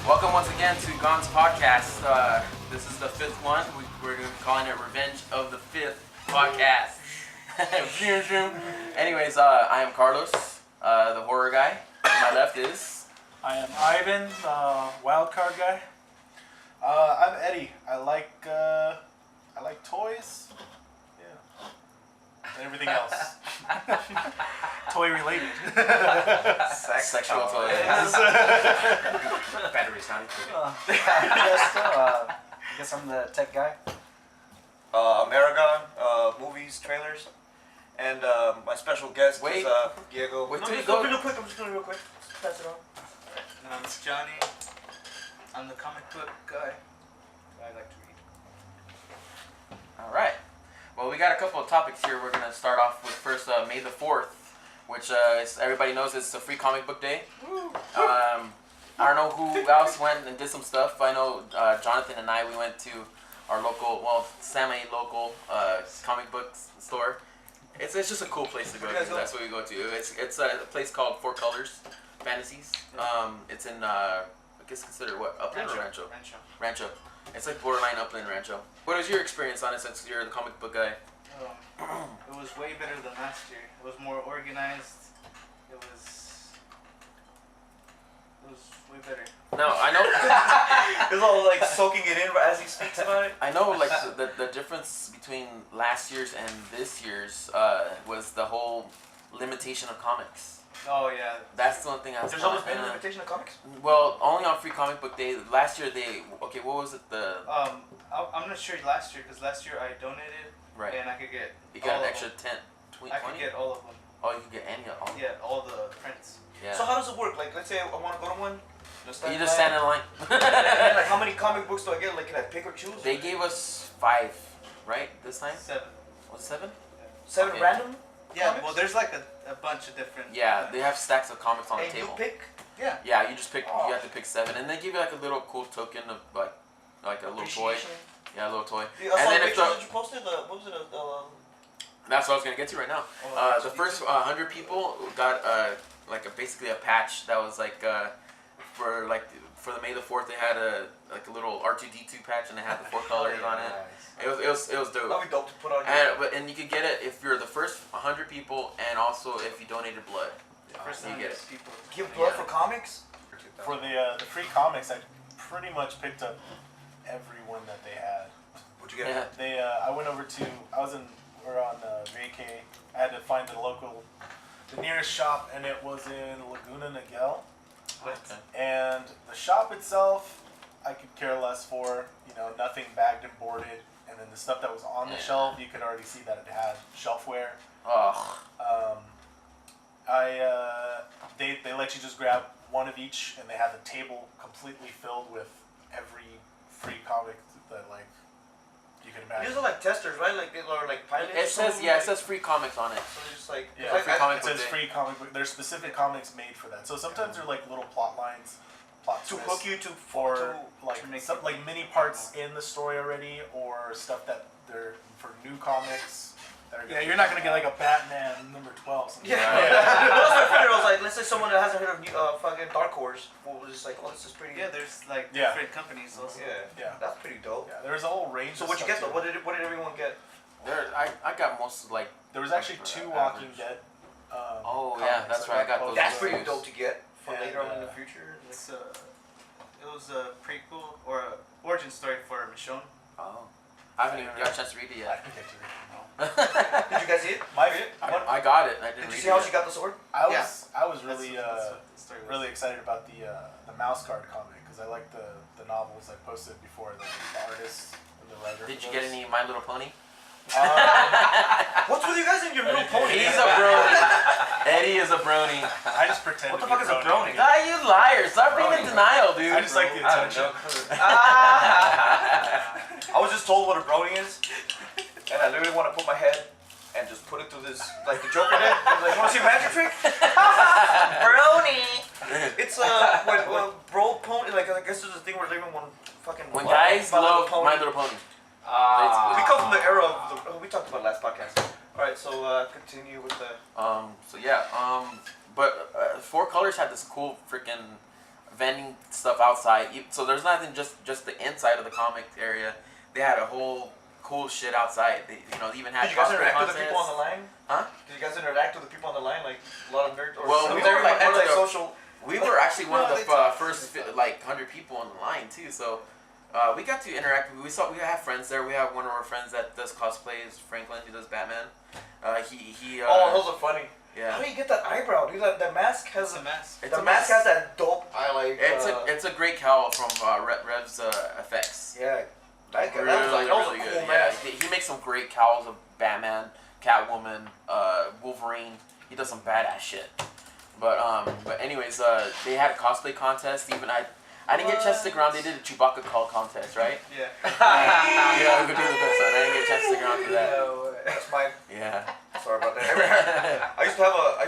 Welcome once again to Gon's podcast. This is the fifth one. We're calling it Revenge of the Fifth podcast. Anyways, I am Carlos, the horror guy. To my left is... I am Ivan, wild card guy. I'm Eddie. I like toys. Yeah. And everything else. Toy related. Sexual toys. Batteries not included. I guess I'm the tech guy. America, movies, trailers, and my special guest is Diego. Wait No, till you just go. real quick. I'm just going real quick. Just pass it on. It's Johnny. I'm the comic book guy. I like to read. Alright. Well, we got a couple of topics here. We're going to start off with first May the 4th, which everybody knows it's a free comic book day. I don't know who else went and did some stuff. I know Jonathan and I, we went to our local, semi-local comic book store. It's just a cool place to go to. That's what we go to. It's a place called Four Colors Fantasies. It's in, I guess considered what? Upland or Rancho? Rancho. It's like borderline Upland Rancho. What was your experience on it since you're the comic book guy? It was way better than last year. It was more organized. It was way better. No, I know. He's all like soaking it in as he speaks about it. I know, like the difference between last year's and this year's was the whole limitation of comics. Oh yeah. That's the one thing I was. There's always been a limitation of comics. Well, only on Free Comic Book Day. Last year what was it? I'm not sure last year because last year I donated and I could get. You got all an of extra them. 10, 20. I could get all of them. Oh, you could get any of them. Yeah, all the prints. Yeah. So how does it work? Like, let's say I want to go to one. You just stand in line. Like, how many comic books do I get? Like, can I pick or choose? They gave us 5, right? This time? 7. Was it 7? 7 Okay. random? Yeah. Comics? Well, there's like a bunch of different. Yeah, they have stacks of comics on the And you table. pick? Yeah. Yeah, you just pick. You have to pick 7, and they give you like a little cool token of like a little toy. Appreciation. Yeah, a little toy. I saw And then the if pictures the that you posted. What was it? That's what I was gonna get to right now. The first 100 people got basically a patch that was for the May the 4th. They had a little R2D2 patch and they had the 4 colors on it. It was dope. That'd be dope to put on. And you could get it if you're the first 100 people and also if you donated blood. First you get it. people. Give blood for comics. For the free comics, I pretty much picked up every one that they had. What'd you get? Yeah. I went over to, we're on vacay. I had to find the nearest shop, and it was in Laguna Niguel. Okay. And the shop itself, I could care less for. Nothing bagged and boarded. And then the stuff that was on the shelf, you could already see that it had shelfware. Oh. They let you just grab one of each, and they had the table completely filled with every free comic that you could imagine. These are like testers, right? Like they are like pilots. It says free comics on it. So they're just like Yeah, free comic it book says day. free comic book. There's specific comics made for that. So sometimes they're like little plot lines, plot to twists, hook you to or to make some mini parts in the story already, or stuff that they're for new comics. Yeah, you're not gonna get like a Batman number 12. Something. Yeah. That's my friend. I was like, let's say someone that hasn't heard of fucking Dark Horse. Well, was just like, oh, this is pretty. Yeah, there's like Yeah. different companies also. Yeah. That's pretty dope. Yeah, there's a whole range. So of what'd you stuff get though? too. What did everyone get? I got most There was actually 2 Walking Dead. Oh yeah, comics that's that right. I got those. That's ones pretty too. dope to get for And, later on in the future. It's it was a prequel or a origin story for Michonne. Oh. I haven't even got a chance to read it I yet. can get to it. Did you guys see it? I got it. I didn't Did you read see how it she yet. got the sword? I was really That's what the story was. really excited about the mouse card comic because I like the novels I posted before, the artist and the writer. Did you get any My Little Pony? What's with you guys and your little pony? He's a brony. Eddie is a brony. I just pretend. What the to be fuck is a brony? Ah, you liar! Stop being in denial, dude. I just like the attention. I was just told what a brony is, and I literally want to put my head and just put it through this, like the Joker did. I was like, want to see a magic trick? Brony. It's when bro pony. Like I guess there's a thing where even one fucking. When guys love My Little Pony. We come from the era of the. We talked about last podcast. All right, so continue with the. But Four Colors had this cool freaking vending stuff outside. So there's nothing just the inside of the comic area. They had a whole cool shit outside. They even had. Did you guys cosplay interact with the people on contests. the line? Huh? Did you guys interact with the people on the line? Like a lot of nerds? Or Well, we something? were like Or, at the- social. We were actually one of No, the they talk. first 100 people on the line too. So we got to interact. We have friends there. We have one of our friends that does cosplays, Franklin. He does Batman. He. Oh, those are funny. Yeah. How do you get that eyebrow? Dude, that mask has It's a mess. It's the a mask mess. has that dope eye like. It's a great cowl from Rev's effects. Yeah. That was Really, a really cool good. Yeah, mask. he makes some great cowls of Batman, Catwoman, Wolverine. He does some badass shit. But anyways, they had a cosplay contest. Even I didn't get a chance to stick around. They did a Chewbacca call contest, right? Yeah. Yeah, we could do the best one. I didn't get a chance to stick around for that. That's mine. Yeah. Sorry about that. I used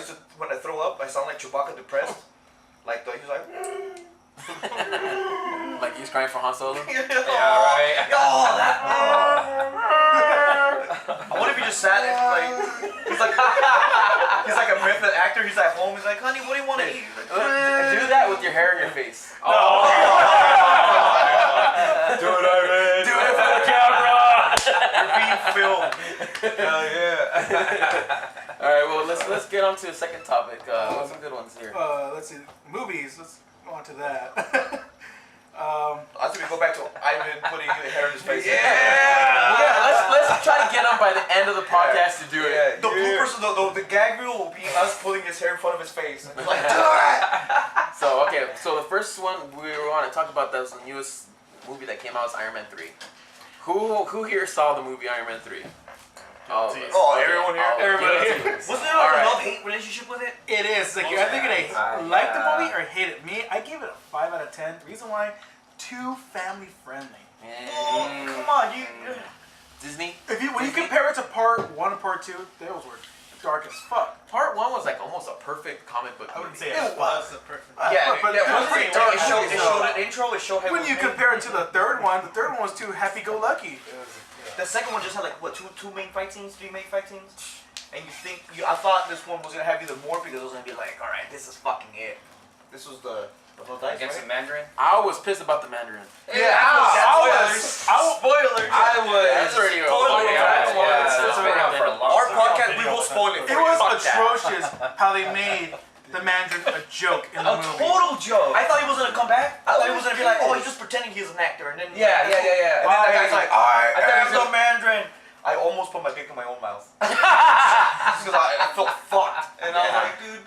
to when I throw up, I sound like Chewbacca depressed. Like he was like. Like he's crying for Han Solo. Yeah, right. Oh, that. I wonder if he just sat and like he's like a method actor. He's at home. He's like, honey, what do you want to eat? Do that with your hair in your face. Oh. Do it, Ivan. Do it for the camera. You're being filmed. Hell yeah. All right, well let's get on to the second topic. What's some good ones here? Let's see. Movies. Let's go on to that. I think we go back to Ivan putting hair in his face. Yeah, let's try to get him by the end of the podcast to do it. Yeah. The bloopers, the gag reel will be us pulling his hair in front of his face. And like, do it! So the first one we want to talk about, that's the newest movie that came out, is Iron Man 3. Who here saw the movie Iron Man 3? All of us. Oh, everyone here? Everybody guilty. here. Wasn't there All like right. a love-hate relationship with it? It is. Like, I think they like the movie or hate it. Me, I gave it a 5 out of 10. The reason why, too family friendly. Oh, come on, you. Disney. When you compare it to part 1 and part 2, those were dark as fuck. Part 1 was like almost a perfect comic book I movie. wouldn't say It it was a perfect. Yeah, but it it showed an intro. It showed how when you compare it to the third one was too happy-go-lucky. The second one just had like what two main fight scenes, 3 main fight scenes, and I thought this one was gonna have even more because it was gonna be like, all right, this is fucking it. This was the no dice, Against right? the Mandarin? I was pissed about the Mandarin. Yeah, Spoilers. Spoilers. That's already It's been out for a long Our time. podcast, we will spoil it. It was atrocious how they made the Mandarin a joke in the A movie. total joke. I thought he was gonna come back. I thought he was gonna be like, oh, he's just pretending he's an actor, and then Yeah. And then that guy's like, I thought I he am was the Mandarin. I almost put my dick in my own mouth just because I felt fucked, and I was like, dude.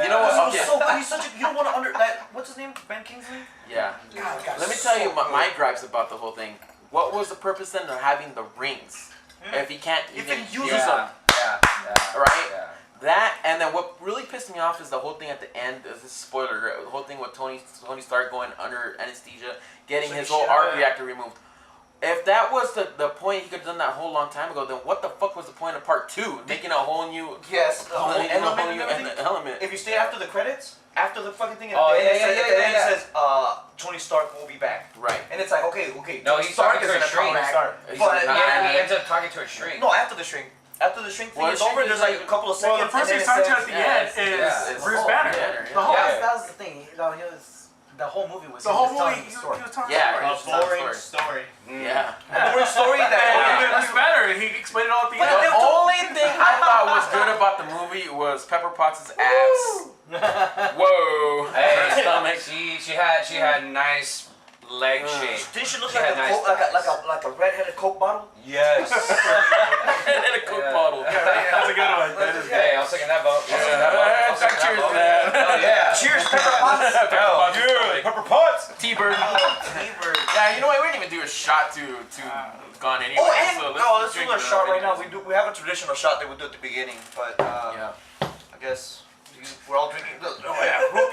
You know what? He's so good. He's such a. You don't want to what's his name? Ben Kingsley. Yeah. God, Let me tell you my gripes about the whole thing. What was the purpose then of having the rings if he can't If even he use uses them? Yeah. Right? Yeah. That, and then what really pissed me off is the whole thing at the end. Is this spoiler? Right? The whole thing with Tony Stark going under anesthesia, getting his whole arc reactor removed. If that was the point, he could have done that whole long time ago. Then what the fuck was the point of part 2? Making a whole new Yes, the whole making a whole element new and everything. element. If you stay after the credits, after the fucking thing, Oh, at the end, yeah. it says Tony Stark will be back, Right. and it's like okay. No, Tony he's Stark talking is to a gonna come shrink. back. He's But not- Yeah, he ends up talking to a shrink. No, after the shrink. After the shrink thing Well, is the over, shrink there's is like a couple of Well, seconds. the first thing and starts then at the end is Bruce Banner. The whole Yeah. That was the thing. The whole movie was. The he whole was telling movie, the he story. was talking Yeah. about A boring story. Yeah. a boring story that. Bruce Banner, and he explained it all at the But end. The only thing I thought was good about the movie was Pepper Potts' abs. Whoa. Her Hey, stomach. she had nice leg shape. Didn't she look She like had nice like a redheaded Coke bottle? Yes. And a Coke Yeah. bottle. That's a good one. That is good. Hey, I was taking that vote. I was taking that vote. I was taking Cheers to that vote. that. Oh, yeah. Cheers, Pepper Potts. Potts. Pepper Potts. T-Bird. T-Bird. Yeah, you know what? We didn't even do a shot to Gone Anyway. Oh, and so let's do drink a it shot up right now. anyways. We have a traditional shot that we do at the beginning, but Yeah. I guess we're all drinking. Root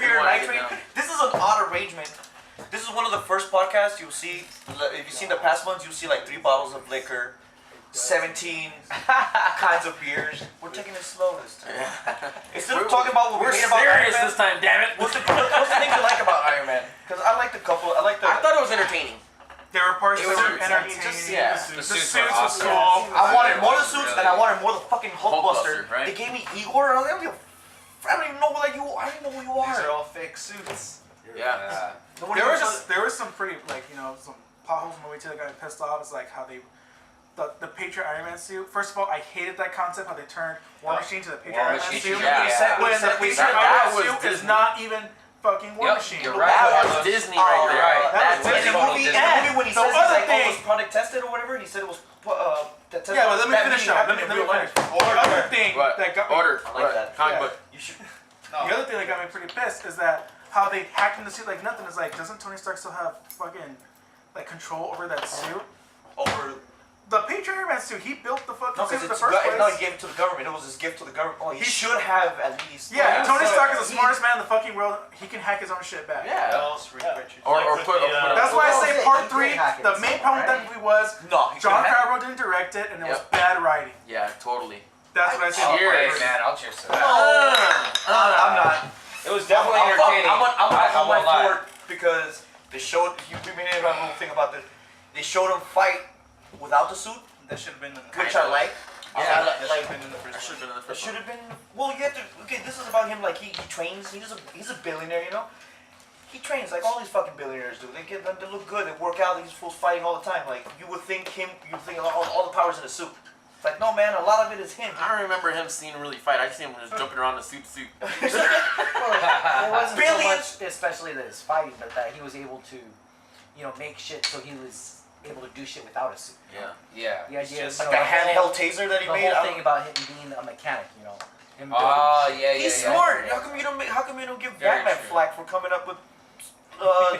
beer, We wanna get nitrate. down. This is an odd arrangement. This is one of the first podcasts you'll see. If you've seen the past ones, you'll see like 3 bottles of liquor, 17 kinds of beers. We're taking it slow this time. Instead of talking about what We're we hate about Iron serious Man, this time, damn it. what's the things you like about Iron Man? Because I like the couple. I like the. I thought it was entertaining. There were parts It that was were entertaining. entertaining. Yeah. The The suits suits were was awesome. cool. I wanted more of the suits and I wanted more of the fucking Hulkbuster, Hulkbuster. right? They gave me Igor and I was like, I don't even know who you. I don't even know who you These are are. all fake suits. Yeah. Nobody There knows was there was some pretty some potholes in the movie too that got me pissed off. It's like how they the Patriot Iron Man suit. First of all, I hated that concept how they turned War Machine to the Patriot Iron Man suit. Yeah. When the Patriot that Iron was Man suit is Disney. not even fucking War Machine. You're right. That was Disney right there. right. That was In the Disney. movie, when he The says other he's like, thing- it was product tested or whatever, he said it was tested. Yeah, but let me That finish meaning up. Let happened me in real finish. life. The other thing What? that got me Order. I like that. Comic Yeah. book. You should. No. The other thing that got me pretty pissed is that how they hacked in the suit like nothing. Is like, doesn't Tony Stark still have fucking like control over that suit? Over. The Patriot Iron Man suit, he built the fucking No, suit because in the first place. no, he gave it to the government. It was his gift to the government. Oh, he should have at least. Yeah, Well, Tony so Stark is the he- smartest man in the fucking world. He can hack his own shit back. Yeah. Else, Reed Richards. Or Like put with the, That's why I Well, say he part did 3, hack it the main somewhere, problem with that right? movie was No, he John couldn't have- Favreau didn't direct it and it was Yep. bad writing. Yeah, totally. That's what I say. Oh, about hey, part three. man, I'll cheers to that. I'm not. It was definitely entertaining. I'm I on won't lie. for it because they showed. You made a little thing about this. They showed him fight without the suit, That should have been in the which I like. Yeah, That should like. have been in the That first should have one. been in the It first should one. have been. Well, you have to. Okay, this is about him. Like he trains. He's a billionaire. You know. He trains like all these fucking billionaires do. They get them. They look good. They work out. These fools fighting all the time. Like you would think him. You would think all the powers in the suit. It's like no man. A lot of it is him. I don't remember him seeing him really fight. I just see him just jumping around the suit. Well, it wasn't Billions. so much, especially that his fighting, but that he was able to, make shit. So he was able to do shit without a suit. Yeah. Yeah. The idea just of Like a handheld taser that he the made. whole I thing don't- about him being a mechanic, him Oh, building yeah, yeah, He's yeah. smart. How come you don't? How come you don't give Very Batman true. flack for coming up with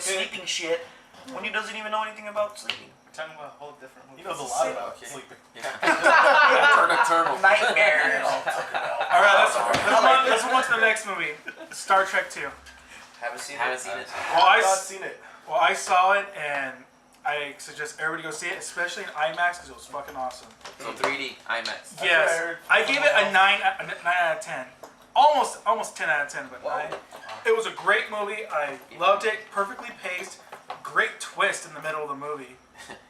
sleeping shit when he doesn't even know anything about sleeping? We're talking about a whole different movie. He knows a lot about Okay. sleeping. Eternal. Nightmares. All right, let's move on to the next movie, Star Trek 2. Haven't seen Haven't seen it. Well, I've not seen it. I saw it and I suggest everybody go see it, especially in IMAX because it was fucking awesome. So 3D IMAX. what I Yes, heard. I gave it a 9 out of 10. Almost 10 out of 10, but Wow. 9. It was a great movie. I loved it. Perfectly paced. Great twist in the middle of the movie.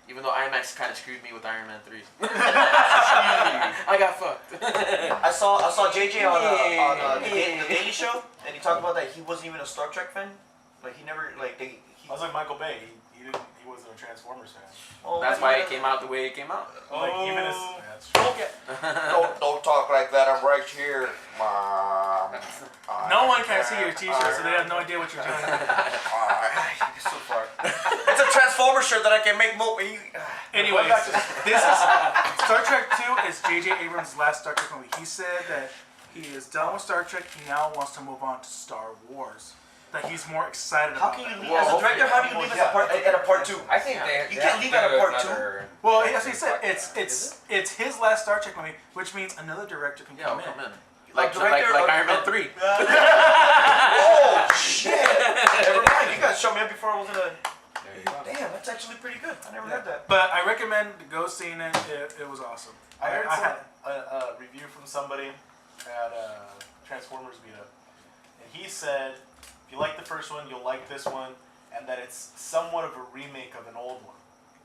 Even though IMAX kind of screwed me with Iron Man 3. I got fucked. I saw JJ on the Daily Show, and he talked about that he wasn't even a Star Trek fan. Like he never like they. I was like Michael Bay. He wasn't a Transformers fan. Oh, That's why it came out the way it came out. Like even his. Yeah, that's true. Don't talk like that. I'm right here, Mom. No one can see your t-shirt, so they have no idea what you're doing. It's so far. It's a Transformer shirt that I can make more. Anyways, this is Star Trek 2 is J.J. Abrams' last Star Trek movie. He said that he is done with Star Trek. He now wants to move on to Star Wars. That he's more excited How about. can you that. leave as a director? How do you leave as a part at a part 2? I think they. You they can't have leave to out a do part another- Well, as he said, Is it's his last Star Trek movie, which means another director can Yeah, come come in. in. Like Like director or- Iron Man 3. Oh shit! Never mind. You guys shut me up before I was gonna. There you go. Damn, that's actually pretty good. I never heard that. But I recommend go seeing it. It was awesome. I heard had a review from somebody at Transformers Meetup, and he said if you like the first one, you'll like this one, and that it's somewhat of a remake of an old one.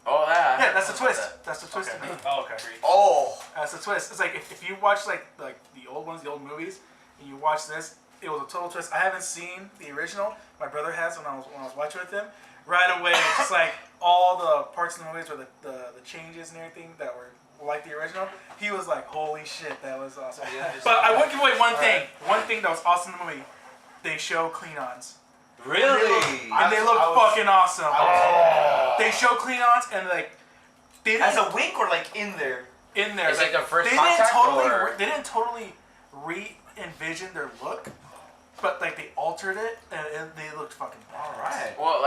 Oh, yeah. yeah, that's the twist. That's the twist. Okay. in it. Oh, okay. Oh, That's the twist. It's like if you watch like the old ones, the old movies, and you watch this, it was a total twist. I haven't seen the original. My brother has when I was watching with him. Right away, it's just like all the parts of the movies where the changes and everything that were like the original. He was like, "Holy shit, that was awesome!" But I would give away one thing. One thing that was awesome in the movie. They show Klingons. Really? And they look I was- fucking awesome. They show Klingons and like they as didn't a wink or like in there? in there. It's like their first they contact, or? they didn't totally re-envision their look, but like they altered it and they looked fucking badass. All right. Well,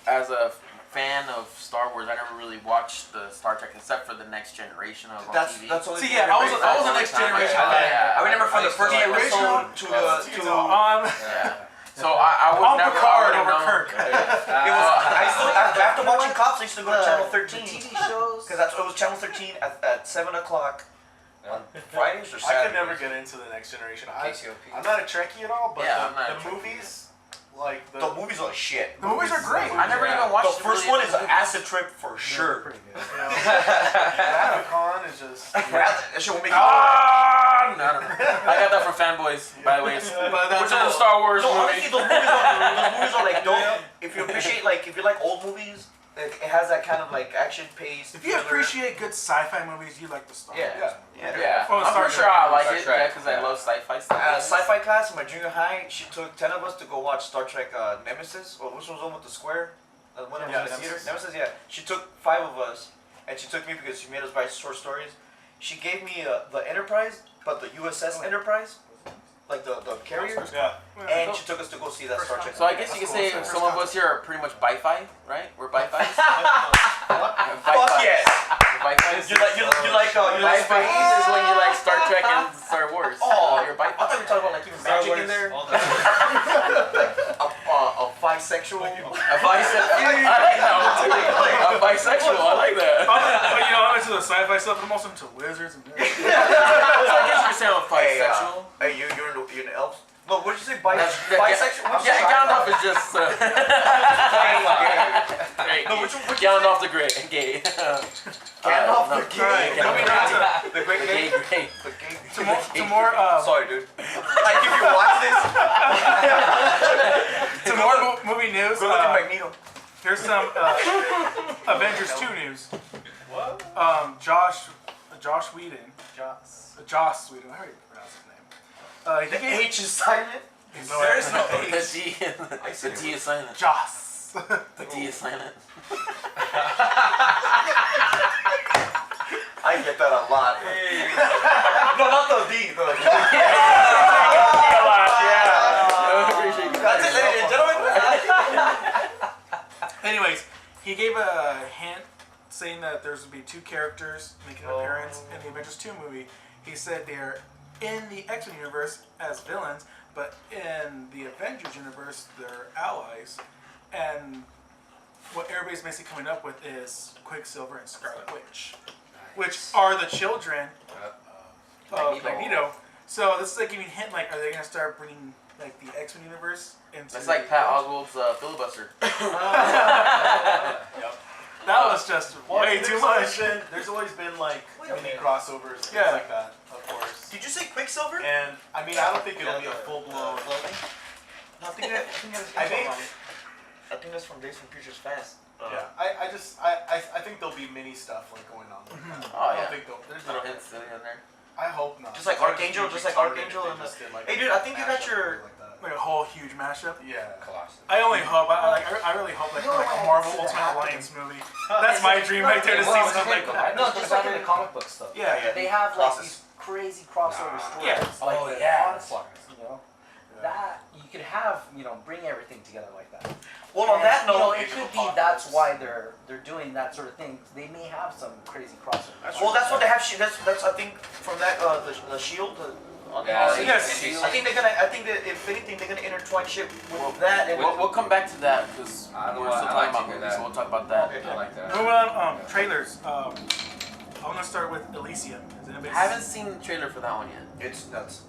as a fan of Star Wars, I never really watched the Star Trek except for the Next Generation of on TV. That's only. See, yeah, I was a Next Generation Yeah, fan. yeah. I remember from the I first used to like episode to the So on Yeah. So I would on never. Picard I over would've known. Kirk. It was, after watching Cops, I used to go to Channel the 13 TV shows. because it was Channel 13 at 7 o'clock on Fridays or I Saturdays. could never get into the Next Generation. KCOP. I'm not a Trekkie at all, but Yeah, I'm not a the Trekkie. movies, like The movies are shit. The movies are great. I never Yeah. even watched The first really one is an acid trip for sure. Pretty good. Ravicon is just. That shit will make you. Ah, don't know. I got that from Fanboys, by the way. Which is No, a Star Wars No, movie. honestly, those movies are like dope. If you appreciate if you like old movies, it has that kind of like action pace. If you appreciate good sci-fi movies, you like the Star Wars. Yeah, Oh, I'm Star pretty sure Trek. I like Star it. Trek, Yeah, because I love sci-fi stuff. Sci-fi class in my junior high, she took 10 of us to go watch Star Trek Nemesis, or which one was the one with the square? One that was in the theater? Nemesis, yeah. She took 5 of us, and she took me because she made us write short stories. She gave me the Enterprise, but the USS Enterprise, like the carrier, Yeah. and she took us to go see that Star Trek. So I guess you could say some of us here are pretty much bi-fi, right? We're bi-fi. Fuck yes! You like Bi-fi space? is when you like Star Trek and Star Wars. Oh, You're I thought bi-fi. we were talking about like even magic in there. All the A bisexual. A bisexual. A bisexual. I like that. But you know, I'm into the sci-fi stuff, but I'm also into wizards and So I guess you're saying I'm bisexual. Hey, you're an elf. No, what did you say? Bisexual? Yeah, Gandalf is just. Great. No, which Gandalf the Great. Gay. Gandalf the Gay. The Great The Gay. Gay. Great. The Gay. to more Sorry, dude. Like if you watch this, to more movie news. go look at Magneto. Here's some Avengers 2 news. What? Josh Whedon. Joss Whedon. I already pronounced his name. The H is silent. There is no The H. D. The D is silent. Joss. The D is silent. I get that a lot. No, not the D. That's it, ladies and gentlemen. Anyways, he gave a hint saying that there's going to be 2 characters making an appearance in the Avengers 2 movie. He said they're in the X-Men universe as villains, but in the Avengers universe, they're allies. And what everybody's basically coming up with is Quicksilver and Scarlet Witch, which are the children of Magneto. So this is like giving a hint, like, are they going to start bringing like the X-Men universe into? It's like Pat Oswald's filibuster. Yep. That was just way too much. There's always been like mini crossovers, things Yeah. like that, of course. Did you say Quicksilver? And I mean, I don't think it'll be a full blown. I think that's from Days from Futures Past. Yeah, I think there'll be mini stuff like going on. Like that. Oh I yeah. don't think there's Little no. hints in there. I hope not. Just like Archangel, just like Archangel and the. Hey, dude, I think you got your. Like a whole huge mashup. Yeah. Colossus. I only hope. I really hope like a Marvel Ultimate Alliance movie. That's my dream right there to see something like that. No, just like in the comic books though. Yeah. They have like Colossus. these crazy crossover stories. Yeah. Like Oh, the yeah. Onslaught, you know. That you could have, bring everything together like that. Well, on that note, it could be that's why they're doing that sort of thing. They may have some crazy crossover. well, that's what they have. That's I think from that the Shield. Yeah, Yes. I think they're gonna. I think that if anything, they're gonna intertwine shit with that. And We'll come back to that because I we're know, still I talking like to about hear movies, that. so we'll talk about that. I like that. Moving on. Trailers. I'm gonna start with Elysium. Has anybody I haven't seen the trailer for that one yet. it's nuts.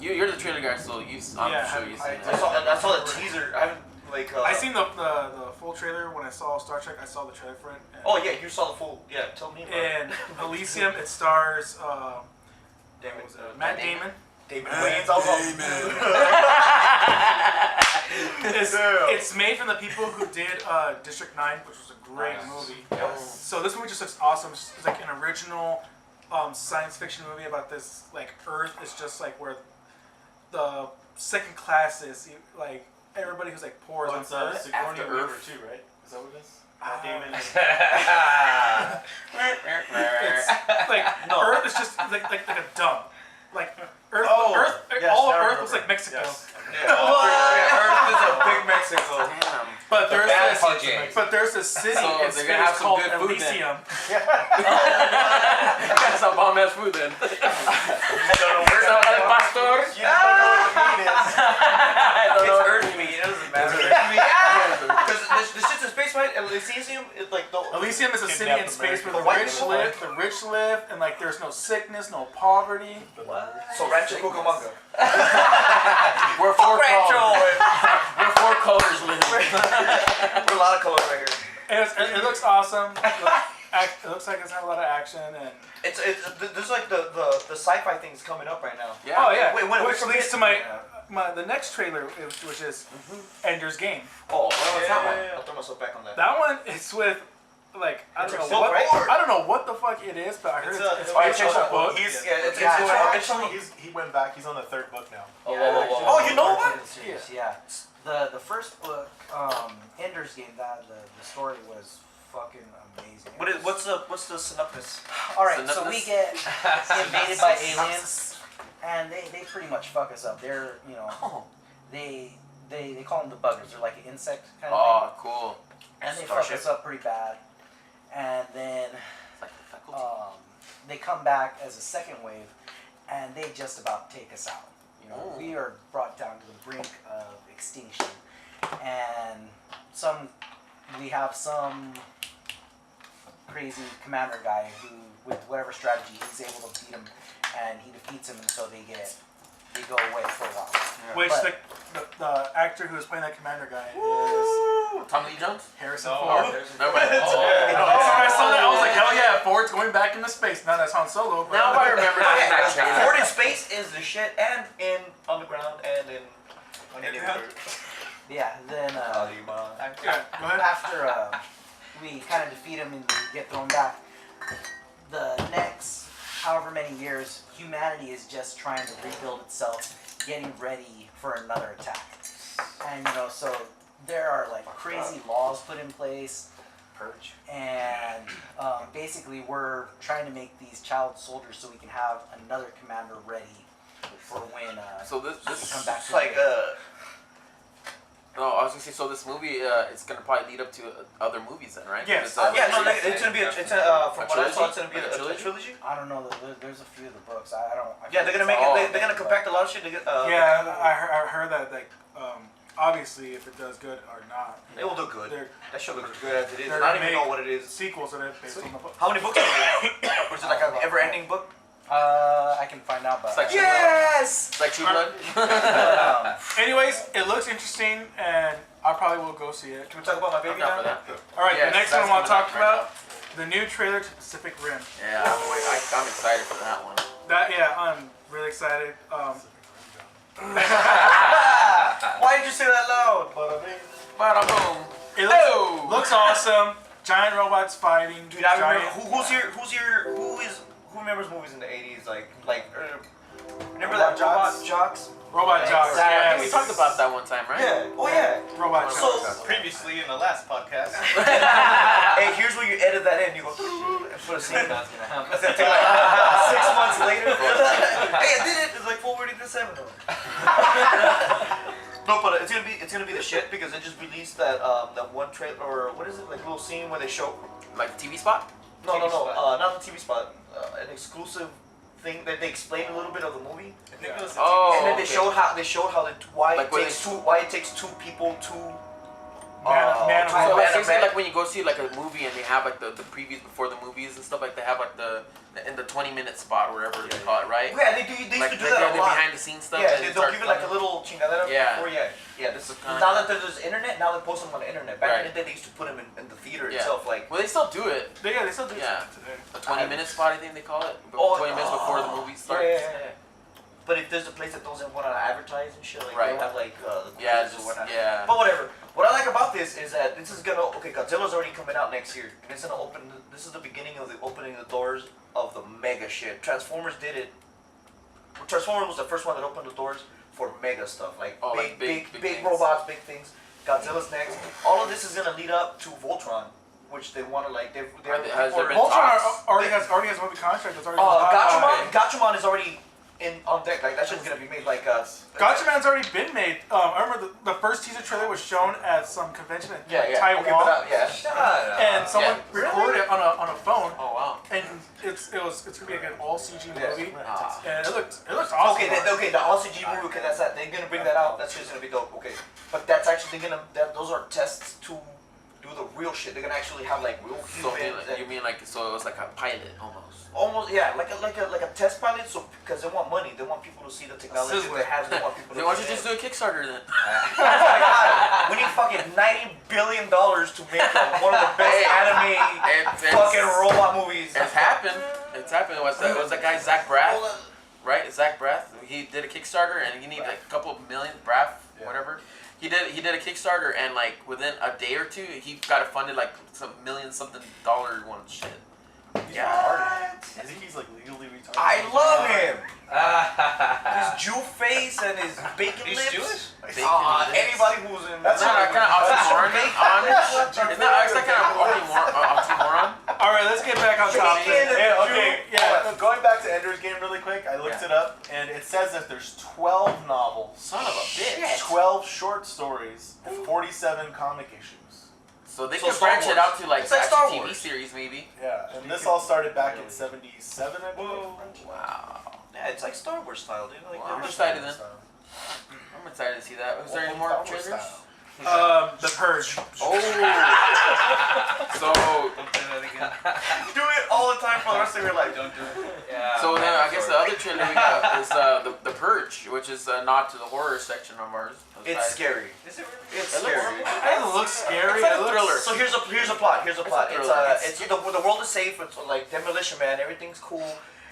You're the trailer guy, so I'm Yeah, sure you've seen it. I saw the teaser. I haven't like. I seen the full trailer when I saw Star Trek. I saw the trailer for it. And, Oh yeah, you saw the full. Yeah, tell me. About it. And Elysium, it stars Damn what was it. it? Matt Damon. David Wayne's also. It's made from the people who did District 9, which was a great movie. Yes. So this movie just looks awesome. It's like an original science fiction movie about this like Earth is just like where the second class is, like everybody who's like poor is Oh, on it's Earth. Sigourney After Weaver Earth. too, right? Is that what it is? Matt Damon. It's like Earth is just like a dump. Like Earth, Oh, Earth, yes, all of now I Earth looks like remember. Mexico. Yes. Earth is a big Mexico. Damn. But there's bad this, PJ. but there's this city So in they're space gonna have some called good food then. Elysium. That's some bomb ass food then. Where's El Pastor? You don't know what the meat is. I don't It's know. Earth meat. It doesn't matter. Because the shit's in space, right? And Elysium is like the. Elysium is a city in Kidnapped space where Americans. the rich live, and like there's no sickness, no poverty. So Rancho Cucamonga. We're four Rancho. colors. We're four colors living. We're a lot of colors right here. And it looks awesome. It looks like it's had a lot of action and. It's there's like the sci-fi things coming up right now. Yeah. Oh yeah. Which leads to my the next trailer, which is Ender's Game. Oh, well, that one. Yeah. I'll throw myself back on that. That one is with like I don't It's know a what book, right? I don't know what the fuck it is, but I heard it's Oh, based on a book. He's He went back. He's on the 3rd book now. Oh, Yeah, whoa, whoa, actually, whoa. Oh, the you know cartoon what? series, yeah. The first book, Ender's Game, that the story was fucking amazing. What's the synopsis? All right, so we Synopsis? get invaded by aliens, and they pretty much fuck us up. They're they call them the buggers. They're like an insect kind of thing, Oh, cool. and they Starship. fuck us up pretty bad. And then It's like the faculty. they come back as a second wave, and they just about take us out. Oh. We are brought down to the brink of extinction, and we have some crazy commander guy who, with whatever strategy, he's able to beat him, and he defeats him, and so they go away for a while. Which But- the actor who was playing that commander guy is Tommy Lee Jones? Harrison No. Ford. No, right. I saw that. I was like, hell yeah, Ford's going back into space. Now that's Han Solo. But Now I remember that trailer. Ford in space is the shit, and in underground, and in Underground? Yeah, then Yeah, go ahead. after we kind of defeat him and get thrown back, the next however many years, humanity is just trying to rebuild itself, getting ready for another attack. And so there are like crazy laws put in place, Purge. and basically we're trying to make these child soldiers so we can have another commander ready for when So this we come back It's to like the no, I was gonna say. So this movie, it's gonna probably lead up to other movies then, right? Yes. It's, from it's gonna be from what I saw, it's gonna be A a trilogy? trilogy. I don't know, there's a few of the books. I don't. I Yeah, they're gonna make Oh, it. They're gonna compact a lot of shit. Yeah, I heard that. Like, obviously, if it does good or not, It will do good. they're That show looks good as it is. They're I don't gonna even know make what it is. sequels of it based on the book. How many books are there? Or is it like an ever-ending book? I can find out, but It's like Yes. It's like True Blood. Anyways, it looks interesting, and I probably will go see it. Can we talk about my I'm baby down for now? that. All right, Yes, the next one that's I want to coming talk up right about, the new trailer to Pacific Rim. Yeah, I'm excited for that one. I'm really excited. Why did you say that loud? Bada boom. It Oh! looks awesome. Giant robots fighting. Dude, I remember giant- who remembers movies in the 80s remember Robot that Robot Jocks? Robot Jocks. Yeah, Yes. we talked about that one time, right? Yeah. Oh yeah. Robot So- Jocks. Previously in the last podcast. Hey, here's where you edit that in. You go and put a scene. That's gonna happen. It's gonna take like 6 months later. Hey, I did it. It's like 4:37. No, but it's gonna be the shit because they just released that one trailer or what is it, like a little scene where they show Like TV spot? no TV spot. not the TV spot, an exclusive thing that they explained a little bit of the movie. I think it was Oh, And then okay. they showed why Like it when takes they- why it takes two people to Man of So War. basically, like when you go see like a movie and they have like the previews before the movies and stuff, like they have like in the 20-minute spot or whatever they call it, right? yeah they used Like to do they that a the lot. behind the scenes stuff. Yeah, and they'll start give it like a filming. little chingadera Yeah. before this is Kinda now like- that there's internet, now they post them on the internet. Back in Right. the day they used to put them in the theater Yeah. itself, like Well, they still do it. They still do Yeah. it today. A 20-minute spot, I think they call it. Oh, 20 minutes before the movie starts. Yeah. But if there's a place that doesn't want to advertise and shit, like Right. they'll have like the Yeah, quizzes or whatnot. yeah. But whatever. What I like about this is that this is gonna Godzilla's already coming out next year, and it's gonna open. This is the beginning of the opening the doors of the mega shit. Transformers did it. Transformers was the first one that opened the doors for mega stuff, like Oh, big, like big big things. robots, big things. Godzilla's next. All of this is gonna lead up to Voltron, which they want to like. They're Has there been Voltron talks? already has one of the contract that's already. Gatchaman is already on deck. Like that shit's gonna be made like Gotchaman's already been made. I remember the first teaser trailer was shown at some convention in Taiwan, Okay, but shut up. and someone Yeah. recorded it on a phone, Oh wow. and it's gonna be like an all CG movie, Ah. and it looks awesome. Okay, the all CG movie. Okay, that's that. They're gonna bring that out. That's just gonna be dope. Okay, but that's actually those are tests to do the real shit. They're gonna actually have like real So humans. you mean like so it was like a pilot almost? Almost, yeah, like a test pilot. So because they want money, they want people to see the technology Sizzler. they have. They want people to. Then why don't you just do a Kickstarter then? Oh my god, we need fucking $90 billion to make one of the best anime fucking robot movies. It's happened. It's happened. It was that guy Zach Braff, right? Zach Braff. He did a Kickstarter and he needed like a couple million Braff, whatever. He did a Kickstarter and like within a day or two he got it funded like some $1,000,000-something one shit. He's retarded. I think he's like legally retarded. I love him. His Jew face and his bacon He's lips. Jewish? Anybody who's in That's Isn't that kind of oxymoron? Isn't that kind of oxymoron? All right, let's get back on topic. Yeah, okay, yeah. Going back to Ender's Game really quick, I looked it up, and it says that there's 12 novels, Son of a bitch. 12 short stories, and 47 comic issues. So they So could Star branch it Wars. out to like It's like Star TV Wars. series maybe. Yeah, and this all started back in '77, I believe. Wow. Yeah, it's like Star Wars style, dude. Like, Wow. I'm they're excited then. I'm excited to see that. Was there any more Star Wars trailers? style. The Purge. Oh. So Don't say that again. do it all the time for the rest of your life. Don't do it. Yeah. so then I guess the other trailer we got is the Purge, which is not to the horror section of ours. It's scary. Is it really? It's It looks- scary. It doesn't look scary. It's like it a looks, thriller. So here's a plot. Here's a plot. It's It's a thriller. it's the world is safe. It's like Demolition Man. Everything's cool.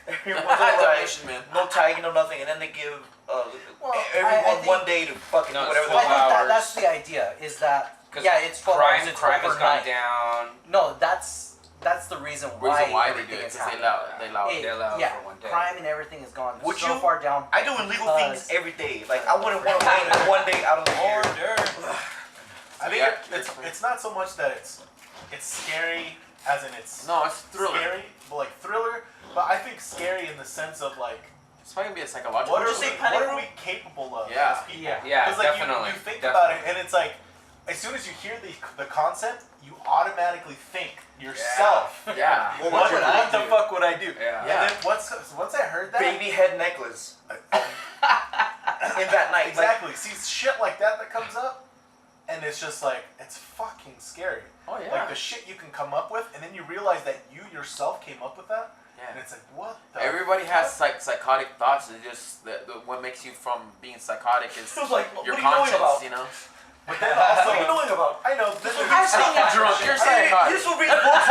Everyone's Demolition Man. No tagging, no nothing, and then they give Well, I everyone think- one day to fucking No, do it's whatever Well, they I full want. think hours. that's the idea. Is that 'Cause it's 12 crime hours, it's has gone overnight. down. No, that's the reason why. Reason why they do everything it is because they happening. allow It- They allow yeah, for one day. crime and everything has gone Would so you? far down. I do illegal Because- things every day. Like I wouldn't want to wait one day out of the year. I think Yeah. it's not so much that it's scary as in it's No, it's thriller. scary, but like thriller. But I think scary in the sense of like It's probably gonna be a psychological. what are, you say, we, panic what are room? we capable of Yeah. as people? Yeah. Yeah, 'Cause, like, definitely. You think definitely. about it, and it's like, as soon as you hear the concept, you automatically think yourself. Yeah. Well, What what the fuck would I do? Yeah. Yeah. And then once I heard that, Baby head necklace. In that night. exactly. See shit like that comes up, and it's just like it's fucking scary. Oh yeah. Like the shit you can come up with, and then you realize that you yourself came up with that, and Yeah. it's like what? The Everybody has psychotic thoughts. It's just what makes you from being psychotic is It was like, what your are you knowing conscience. about? You know. But then What also, are you knowing about? I know this will be I've seen you drunk. You're psychotic. This will read books.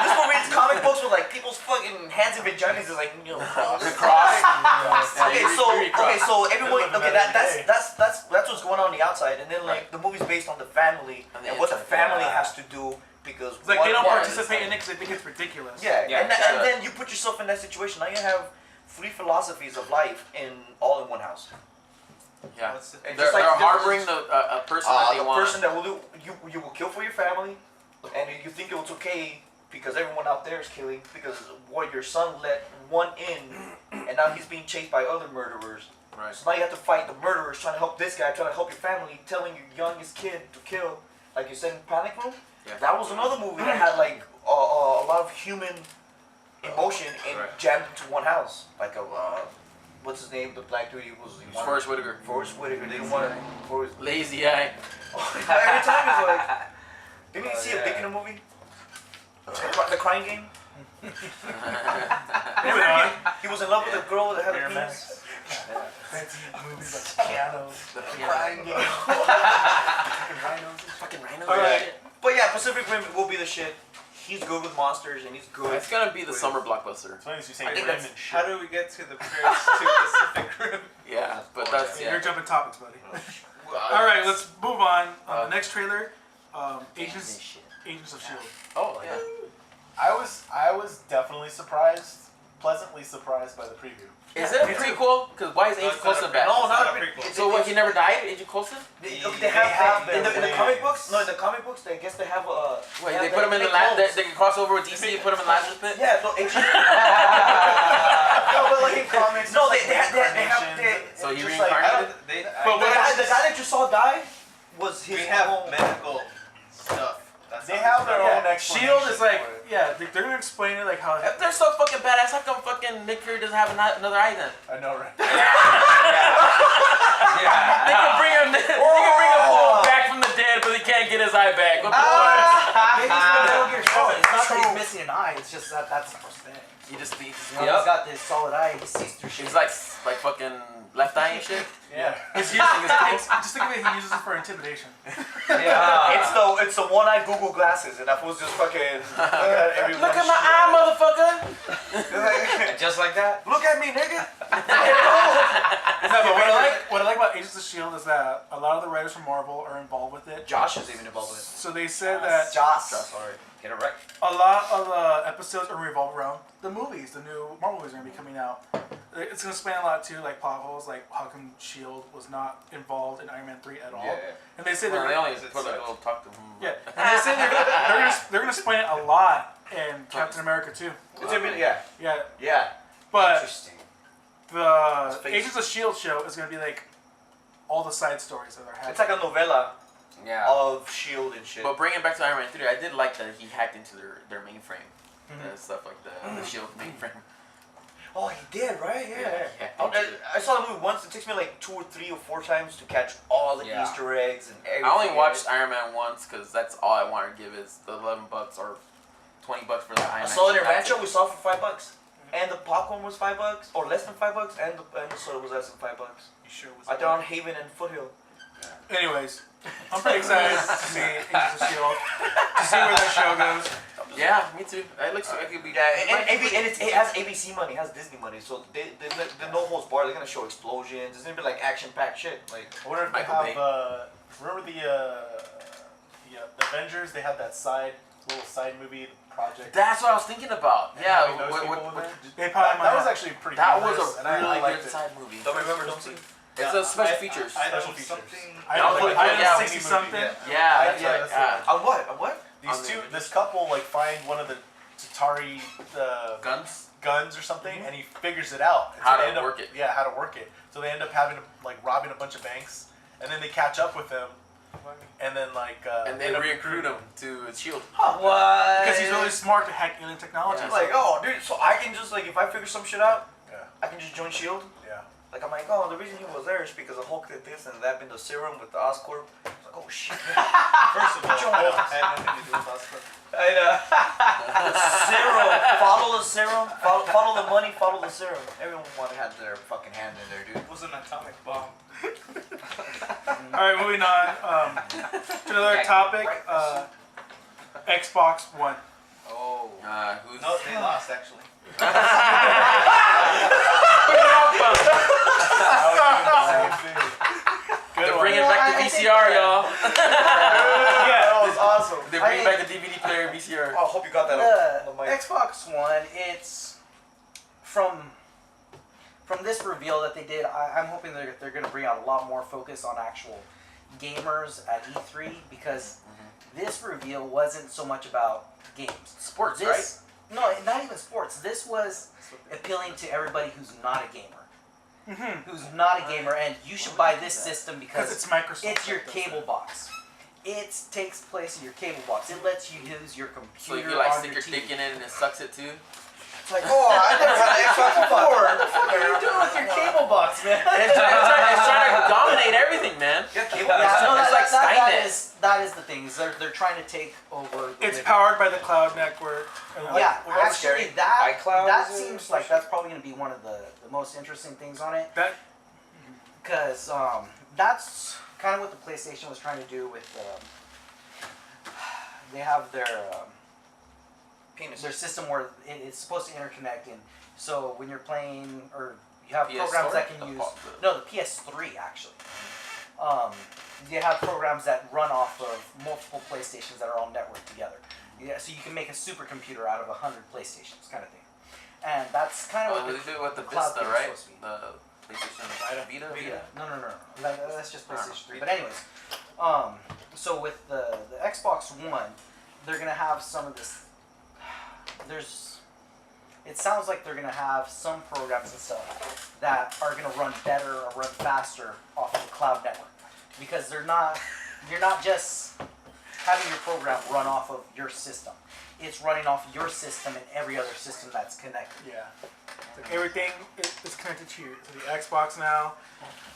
This will read comic books with like people's fucking hands and vaginas is like, you know. The cross. Yeah, Okay, you so read cross. everyone. They live Okay, in that that's what's going on the outside, and then like the movie's based on the family On the and what the inside, family yeah. has to do because It's like one they don't part- participate in it because they think it's ridiculous. Yeah, Yeah, and then you put yourself in that situation. Now you have 3 philosophies of life all in one house. Yeah. What's the- And They're, just like they're the- harboring a person that they the want. person that will do you will kill for your family, and you think it's okay because everyone out there is killing because what your son let one in, and now he's being chased by other murderers. Right. So now you have to fight the murderers, trying to help this guy, trying to help your family, telling your youngest kid to kill, like you said in Panic Room. Yeah. That was another movie that had like a lot of human emotion and Right. jammed into one house. Like what's his name? The black dude. He was Forrest Whitaker. Forrest Whitaker. They didn't want to. Forrest. Lazy eye. Every time it's like, didn't you see a yeah. dick in a movie? The Crying Game. Moving on. He was in love with a girl that had a Miramax. penis. Fancy movies like pianos, The crying game, fucking rhinos. Fucking rhino. Alright. But yeah, Pacific Rim will be the shit. He's good with monsters and he's good. It's gonna be the summer blockbuster. As long as you say I think Rim that's- and shit. How do we get to the Prince to Pacific Rim? Yeah, but that's You're yeah. jumping topics, buddy. All right, let's move on. Uh, The next trailer, Agents of Shield. Oh yeah. I was definitely pleasantly surprised by the preview. Is it a prequel? Because why is No, Agent it's not Coulson a back? No, It's not not a a prequel. prequel. So what? He never died, Agent Coulson? They They have have in their the comic ways. books. No, in the comic books, I guess they have Wait, they put him in the they can cross over with DC and put him in Lazarus Pit. Yeah, no, Agent. No, but like in comics, No, there's, they have reincarnations. So he It's just like, reincarnated? But The what guy that you saw die was his We have own. medical stuff. That's They not have their the own Yeah, explanation. Shield is like, for it. yeah, they're gonna explain it like how. If they're so fucking badass, how come fucking Nick Fury doesn't have another eye then? I know, right? They can bring him. They can bring him back from the dead, but they can't can't get his eye back. What the Maybe he's in Metal Gear Solid. It's not that he's missing an eye. It's just that that's the thing. He just thinks When he's got this solid eye, he sees through shit. he's like fucking left eye and shit. Yeah. He's using his, just think of it, he uses it for intimidation. Yeah. It's the one-eyed Google glasses, and that was just fucking everyone. Look at my eye, motherfucker. Just like that. Look at me, nigga. No, but what I like about Agents of S.H.I.E.L.D. is that a lot of the writers from Marvel are involved with it. Josh is even involved with it. So they said that Joss. Sorry, get it right. a lot of the episodes are revolved around the movies. The new Marvel movies are going to be coming out. It's going to span a lot too, like plot holes, like how come S.H.I.E.L.D. was not involved in Iron Man 3 at all. Yeah. And they say Well, they're they only Is it put like a sucks? little talk to him. yeah, and they say they're gonna explain it a lot in Captain America too. It's a bit, yeah. Yeah, but Interesting. the face. Agents of S.H.I.E.L.D. show is gonna be like all the side stories that are happening. It's like a novella Yeah. of Shield and shit. But bringing it back to Iron Man 3, I did like that he hacked into their mainframe. Mhm. And stuff like the Shield mainframe. Oh, he did, right? Yeah. Yeah. I saw the movie once. It takes me like 2 or 3 or 4 times to catch all the Yeah. Easter eggs and everything. I only watched Iron Man once because that's all I wanted to give is the $11 or $20 for the Iron Man. I saw it in shit. Rancho. We saw it for $5, and the popcorn was $5 or less than $5, and the soda was less than $5. You sure it was I thought on Haven and Foothill. Anyways, I'm pretty excited to see Agents of S.H.I.E.L.D. to see where that show goes. Yeah, me too. It looks like it could be. Yeah, and it has ABC money, it has Disney money, so they no holds barred. They're gonna show explosions. It's gonna be like action-packed shit. Like I wonder if they Michael Bay. have. Remember the Avengers? They had that little side movie project. That's what I was thinking about. And Yeah, having those people in there. They probably might That was have- actually pretty. that cool. was And a really I liked good it. side movie. don't remember, don't see. It's a special features. I Special know features. something. I Yeah, don't like, know, yeah, 60 something. Yeah, that's Yeah, right. that's Yeah. On what? On what? These On two, the- this couple like find one of the Tatari Guns. guns or something, and he figures it out. And How they to end up- work it. Yeah, how to work it. So they end up having to like robbing a bunch of banks, and then they catch up with him, and then like And they end up recruit him to Shield. What? Because he's really smart to hack alien technology. Yeah. Like, oh, dude, so I can just like if I figure some shit out, Yeah. I can just join Shield. Yeah. Like I'm like, oh, the reason he was there is because the Hulk did this and that been the serum with the Oscorp. I was like, oh shit. First of all, Join I us. had nothing to do with Oscar. I know. The serum. Follow the serum. Follow the money. Follow the serum. Everyone had their fucking hand in there, dude. It was an atomic bomb. All right, moving on to another topic. Xbox One. Oh. Who's? No, they lost actually. They're bringing back the VCR, y'all. Yeah, that was awesome. They're bringing back the DVD player VCR. Oh, I hope you got that The on the mic. Xbox One, it's from this reveal that they did. I'm hoping they're going to bring out a lot more focus on actual gamers at E3 because this reveal wasn't so much about games. Sports, This, No, not even sports. This was appealing to everybody who's not a gamer. Who's not a gamer, and you should buy this system Because because it's Microsoft. it's your cable box. It takes place in your cable box. It lets you use your So computer you like on stick your your TV. dick in it and it sucks it too? It's like, oh, I never had an Xbox before. What are you doing with your cable box, man? It's trying to dominate everything, man. Yeah, cable. Yeah, no, It's like Skynet. that is the thing. Is they're trying to take over. the It's living- powered by the cloud network. And Yeah, Well, that's actually, scary. that iCloud that is a seems like that's probably going to be one of the most interesting things on it. That Because that's kind of what the PlayStation was trying to do with. They have their Penis. system where it's supposed to interconnect, and so when you're playing or you have PS4? programs that can The use po- the PS3 actually. You have programs that run off of multiple PlayStations that are all networked together. Yeah, so you can make a supercomputer out of 100 PlayStations, kind of thing. And that's kind of Oh, what they do it with the cloud Vista, thing is right? supposed to be. The PlayStation Vita. No. That's just PlayStation 3. Vita. But anyways, so with the Xbox One, they're gonna have some of this. It sounds like they're gonna have some programs and stuff that are gonna run better or run faster off of the cloud network, because you're not just having your program run off of your system. It's running off your system and every other system that's connected. Yeah. Like everything is connected to the Xbox now.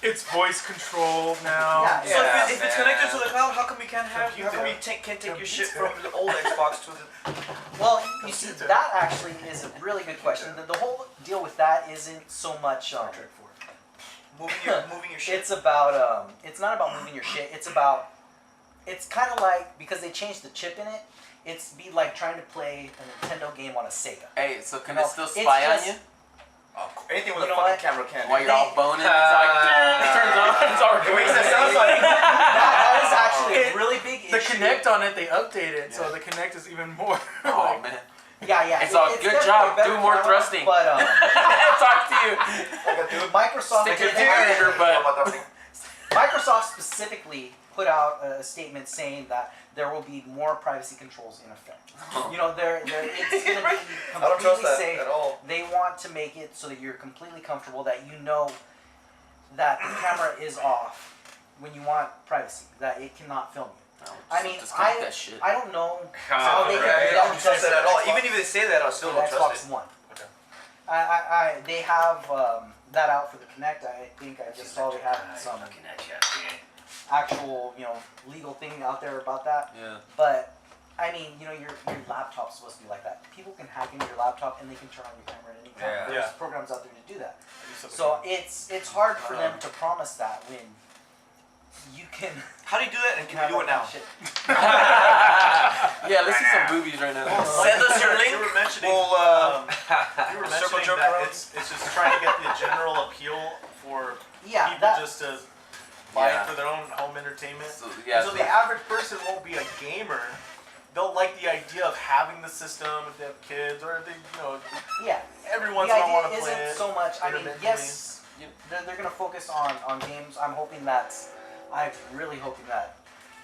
It's voice controlled now. Yeah. So if it's connected to the cloud, how come you can't have? How come you can't take your shit from the old Xbox to the? Well, you see, that actually is a really good question. The whole deal with that isn't so much Moving your shit. it's about it's not about moving your shit. It's kind of like, because they changed the chip in it. It's be like trying to play a Nintendo game on a Sega. Hey, so can No, it still it's spy on just- you? Anything with You a know fucking what? camera can. While you're all boning, it's like, it turns on, it's all It makes that sound like. That is actually a It- really big The issue. Kinect on it, they updated, so the Kinect is even more. Oh man. Yeah. It's all, good definitely job, a better do more camera, thrusting. But Talk to you. Microsoft Stick your did- finger in her butt. Microsoft specifically put out a statement saying that there will be more privacy controls in effect. You know, it's going to be I don't trust completely that safe. at all. They want to make it so that you're completely comfortable, that you know that the camera is off when you want privacy, that it cannot film you. I mean, disconnect that shit. I don't know I how they don't trust it at all. Xbox- Even if they say that, I still for the don't trust Xbox it. One. Okay. They have that out for the Kinect. I think I just saw they had some actual, legal thing out there about that. Yeah. But I mean, your laptop's supposed to be like that. People can hack into your laptop and they can turn on your camera at any time. Yeah. There's programs out there to do that. So it's hard for them to promise that when you can. How do you do that? And can you do it now? Shit. Yeah, let's see some boobies right now. Send us your link. You were mentioning, We'll you were circle mentioning jerk that around. it's just trying to get the general appeal for Yeah, people that, just to buy Yeah. it for their own home entertainment. So, So the average person won't be a gamer. They'll like the idea of having the system if they have kids, or if they, yeah. every once The in a while want idea to play isn't it. so much. I mean, intermittently. yes, they're going to focus on games. I'm really hoping that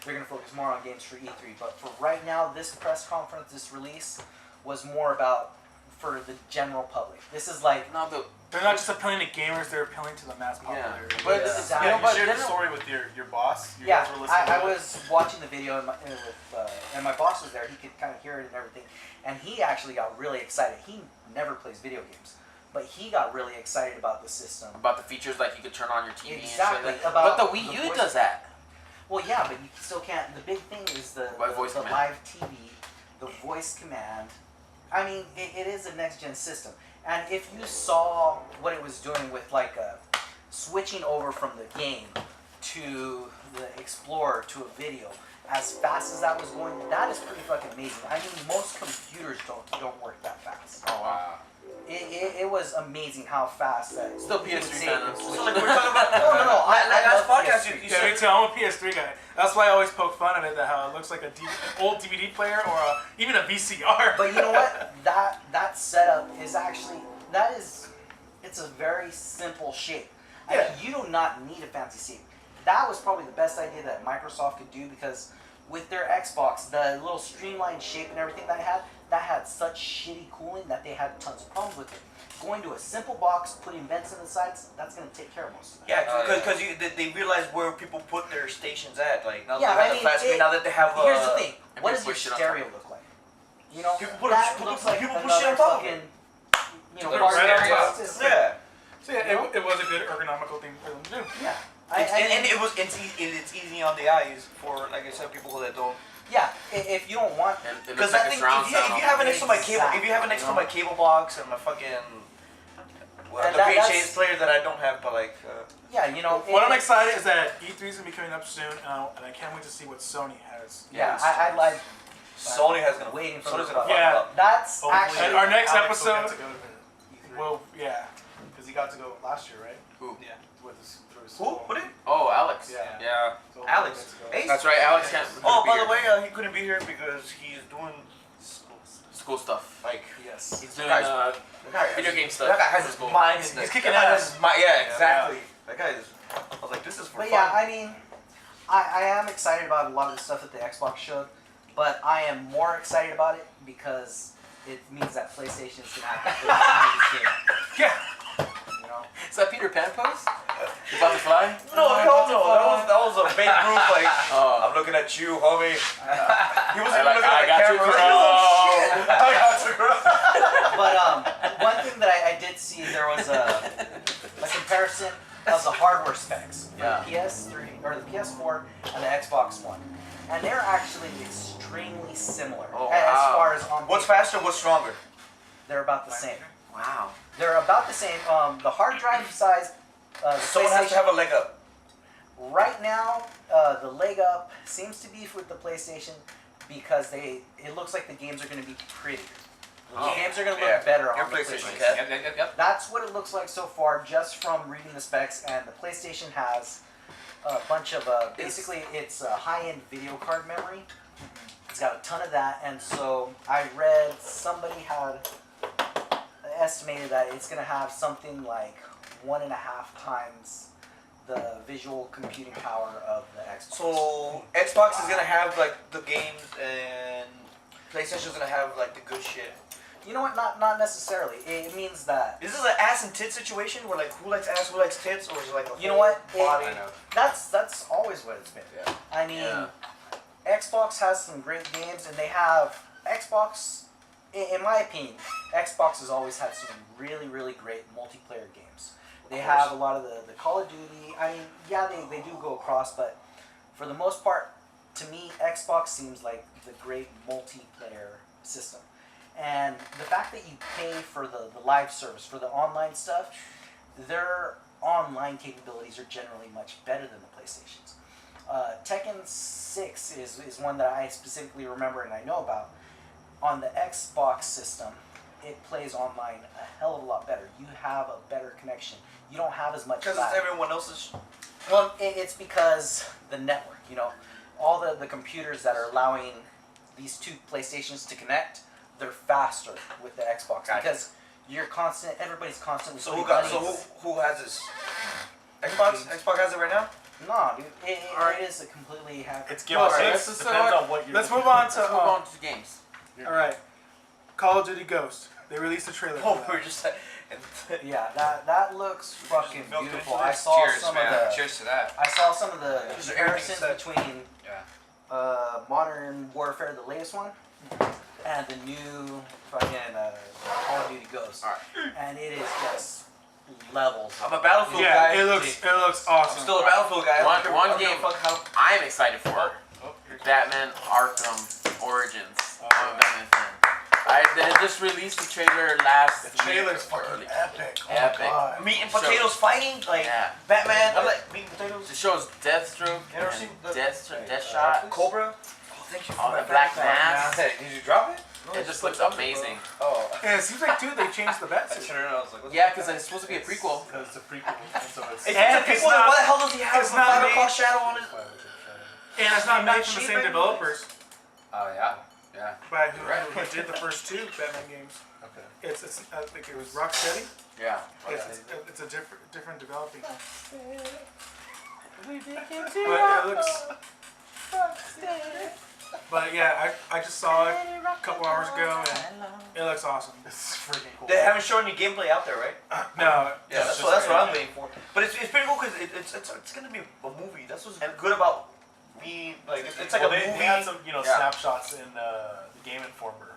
they're going to focus more on games for E3. But for right now, this press conference, this release, was more about for the general public. This is like, no, They're not just appealing to gamers; they're appealing to the mass popularity. but Yeah. this, You but shared the didn't- story with your boss. You yeah, guys were listening I to it. was watching the video and my boss was there. He could kind of hear it and everything, and he actually got really excited. He never plays video games, but he got really excited about the system. about the features like you could turn on your TV and Exactly, shit like that. about But the Wii the U voice- does that. Well, yeah, but you still can't. The big thing is the Voice command. live TV, the voice command. I mean, it is a next gen system, and if you saw what it was doing with like switching over from the game to the Explorer to a video, as fast as that was going, that is pretty fucking amazing. I mean, most computers don't work that fast. Oh wow. It was amazing how fast that. Still you would PS3 save fan, and though. switch. So like we're talking about. No. I last love podcast, PS3. you Yeah, me said. too. I'm a PS3 guy. That's why I always poke fun of it, that how it looks like a old DVD player or even a VCR. But you know what? That setup is actually it's a very simple shape. I mean, you do not need a fancy shape. That was probably the best idea that Microsoft could do, because with their Xbox, the little streamlined shape and everything that had such shitty cooling that they had tons of problems with it. Going to a simple box, putting vents in the sides, that's going to take care of most of that. Yeah, because they realize where people put their stations at. Like now Yeah, they I have mean, the flat screen. Now that they have. Here's the thing. and What we does your push it on stereo top. look like? You know, People put that it- looks like people push another it on top of fucking, Right part of on the top. system. Yeah. So yeah, it was a good ergonomical thing for them to do. Yeah. And it's easy on the eyes for, like I said, people that don't. Yeah, if you don't want, And it Because looks I like a think surround if sound. you have it next to my cable, if you have it next to Exactly. my cable box and my fucking And the that's- VHS player that I don't have, but like. yeah, you know. What I'm excited is that E3 is gonna be coming up soon, and I can't wait to see what Sony has. Yeah, I like Sony has gonna. waiting for Sony's the gonna fuck Yeah. it up. that's Hopefully actually And our next Alex will get episode- to go to E3. Well, yeah. Because he got to go last year, right? Who? Yeah. With his, through his Who? school. Who did? Oh, Alex. Yeah. Yeah. So hopefully Alex. he gets to go. Ace? That's right. Alex can't. Oh, couldn't by be the here. way, he couldn't be here because he's doing School stuff. like. Yes. He's doing Guys, video game stuff. That guy has his Cool. mind. He's kicking that guy ass. has his mind. Yeah, exactly. That guy is. I was like, this is for But fun. yeah, I mean, I am excited about a lot of the stuff that the Xbox showed, but I am more excited about it because it means that PlayStation is gonna have to play this game. Yeah. You know? Is that Peter Pan pose? You about to fly? No, hell no. That was a fake group. Like, Oh. I'm looking at you, homie. He wasn't even Like, looking I at got the you, camera. bro. Oh, shit. I got you, bro. But one thing that I did see comparison of the hardware specs for Yeah. the PS3 or the PS4 and the Xbox One, and they're actually extremely similar Oh, as wow. far as on What's paper. faster? What's stronger? They're about the same. Wow. They're about the same. The hard drive size. The Someone has to PlayStation- have a leg up. Right now, the leg up seems to be with the PlayStation because it looks like the games are going to be prettier. The Oh, games are going to look yeah. better Your on the PlayStation PlayStation. can. Yep. That's what it looks like so far, just from reading the specs. And the PlayStation has a bunch of basically it's a high-end video card memory. It's got a ton of that, and so I read somebody had estimated that it's going to have something like 1.5 times the visual computing power of the Xbox. So Xbox is gonna have like the games, and PlayStation's gonna have like the good shit. You know what? Not necessarily. It means that Is this an ass and tits situation where like who likes ass, who likes tits, or is it like a you know whole what? body? I know. That's always what it's been. Yeah. I mean, Yeah. Xbox has some great games, and they have Xbox. In my opinion, Xbox has always had some really great multiplayer games. They have a lot of the Call of Duty. I mean, yeah, they do go across, but for the most part, to me, Xbox seems like the great multiplayer system. And the fact that you pay for the live service, for the online stuff, their online capabilities are generally much better than the PlayStation's. Tekken 6 is one that I specifically remember and I know about. On the Xbox system, it plays online a hell of a lot better. You have a better connection. You don't have as much Because lag. it's everyone else's. Well, it's because the network, all the computers that are allowing these two PlayStations to connect, they're faster with the Xbox Gotcha. because everybody's constantly. So who putting who has this? Xbox? Xbox has it right now? No, dude, it Alright. is a completely hack. It's give Well, or alright, take. let's- Depends on what you're. Let's move on to. Let's move on to games. All right, Call of Duty Ghost. They released a trailer. Oh, for we're that. just like. Yeah, that looks fucking Milk beautiful. into I this. saw Cheers, some man. of the. Cheers to that. I saw some of the Just comparisons everything between Yeah. Modern Warfare, the latest one, and the new fucking Call of Duty Ghost. Alright. And it is just levels. I'm a Battlefield Yeah, guy. it looks awesome. I'm still a Battlefield guy. I One- don't care- one I don't give a game. fuck how. I'm excited for Oh, here Batman Arkham Origins. Oh, I'm a Batman fan. They just released the trailer last The trailer's week. fucking epic. Oh Epic. my god. Meat and potatoes fighting like Yeah. Batman. I like meat and It potatoes. shows Deathstroke, You ever and seen the- Deathshot, Cobra. Oh, thank you for Oh, my the Black back. Mask. Hey, did you drop it? No, It just looks amazing. Oh. And it seems like too they changed the bat I suit. turned it on. I was like, what's Yeah, because it's supposed to be a prequel. Because it's a prequel. So it's. If And it's a it's prequel, then not- why the hell does he have it's a not 5 made- o'clock shadow on his? And it's not made from the cheap same anyways. developers Oh yeah. Yeah. by who Right. did the first two Batman games. Okay. It's I think it was Rocksteady. Yeah. It's a different developing. But it looks. But yeah, I just saw it a couple hours ago and it looks awesome. This is freaking cool. They haven't shown any gameplay out there, right? No, Yeah, It's that's just what I'm waiting for. But it's pretty cool because it's gonna be a movie. That's what's good about me. Like it's like Well, a they movie. had some Yeah. snapshots in the Game Informer.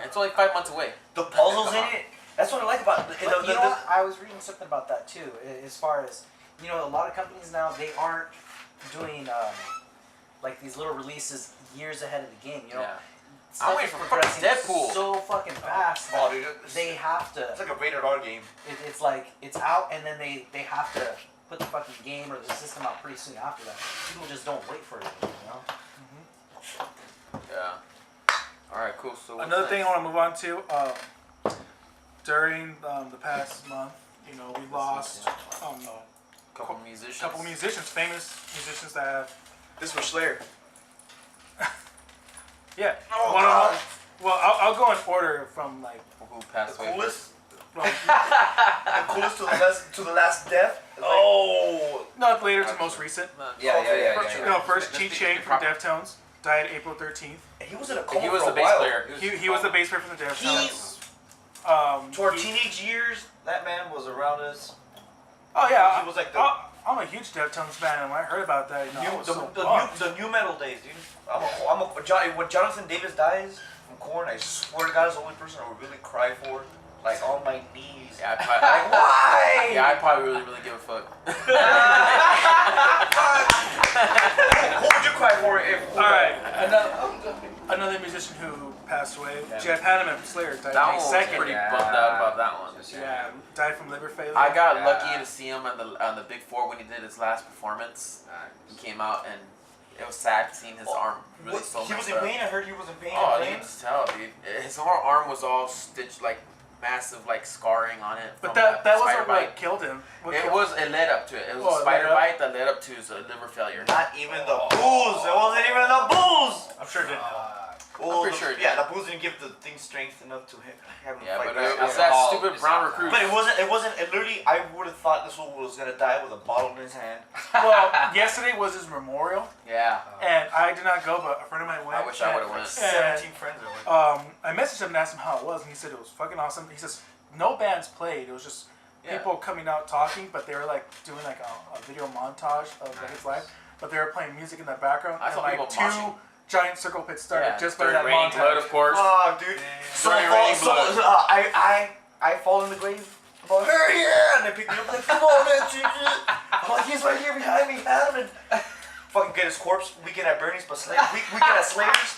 It's only 5 months away. The puzzles in it. That's what I like about it. But you know what? I was reading something about that too. As far as a lot of companies now they aren't doing like these little releases years ahead of the game. Yeah. Stuff I'm waiting is for progressing Deadpool. so fucking fast. Oh, that dude, it's, they have it's to. like a rated R game. It's like it's out, and then they have to put the fucking game or the system out pretty soon after that. People just don't wait for it. Yeah. All right. Cool. So what's another thing I next? want to move on to. During the past month, we lost Couple musicians. couple musicians, famous musicians that have. This was Slayer. Yeah. Oh, one God. of them. Well, I'll go in order from like. Who passed The away? coolest. From, The coolest to the last death. Oh. no, later to most recent. First, First Chi Chang from Deftones died April 13th. He was in a coma He was for the a bass while. player. He was the bass player for the He, Deftones. to our teenage years, that man was around us. Oh yeah, He was like the I'm a huge Deftones fan, and when I heard about that, I was so pumped. the new metal days, dude. When Jonathan Davis dies from Korn, I swear to God, is the only person I would really cry for. like on my knees. Yeah, I probably, Why? yeah, I probably really give a fuck. Who would you cry for if? All right, another musician who passed away, Jeff Hanneman from Slayer, died That May one was 2nd. pretty bummed out about that one. Yeah, died from liver failure. I got lucky to see him on the Big Four when he did his last performance. He came out and it was sad seeing his arm really so He was messed in up. pain. I heard he was in pain. Oh, you can just tell, dude. His whole arm was all stitched, like massive, like scarring on it. But from that the wasn't spider bite. what killed him. What It killed- led up to it. It was Oh, a it spider led up? bite that led up to his liver failure. Not even the booze. It wasn't even the booze. I'm sure it didn't help. Well, pretty sure it yeah, did. the booze didn't give the thing strength enough to have him Yeah, fight but back. it was that alcohol stupid is brown alcohol. recruit. But it wasn't. It literally, I would have thought this fool was gonna die with a bottle in his hand. Well, yesterday was his memorial, Yeah. and I did not go, but a friend of mine went. I wish I would have went. 17 friends that went. I messaged him and asked him how it was, and he said it was fucking awesome. He says no bands played; it was just Yeah. people coming out talking, but they were like doing like a video montage of like his life, but they were playing music in the background, I and saw like people two moshing. giant circle pits started Yeah, just by started that raining montage. blood, of course. Oh, dude. So, During raining blood. I fall in the grave. I'm like, hurry here! And they pick me up like, come on, man. I'm like, he's right here behind me, Adam. And fucking get his corpse. Weekend at Bernie's, but weekend at Slayers.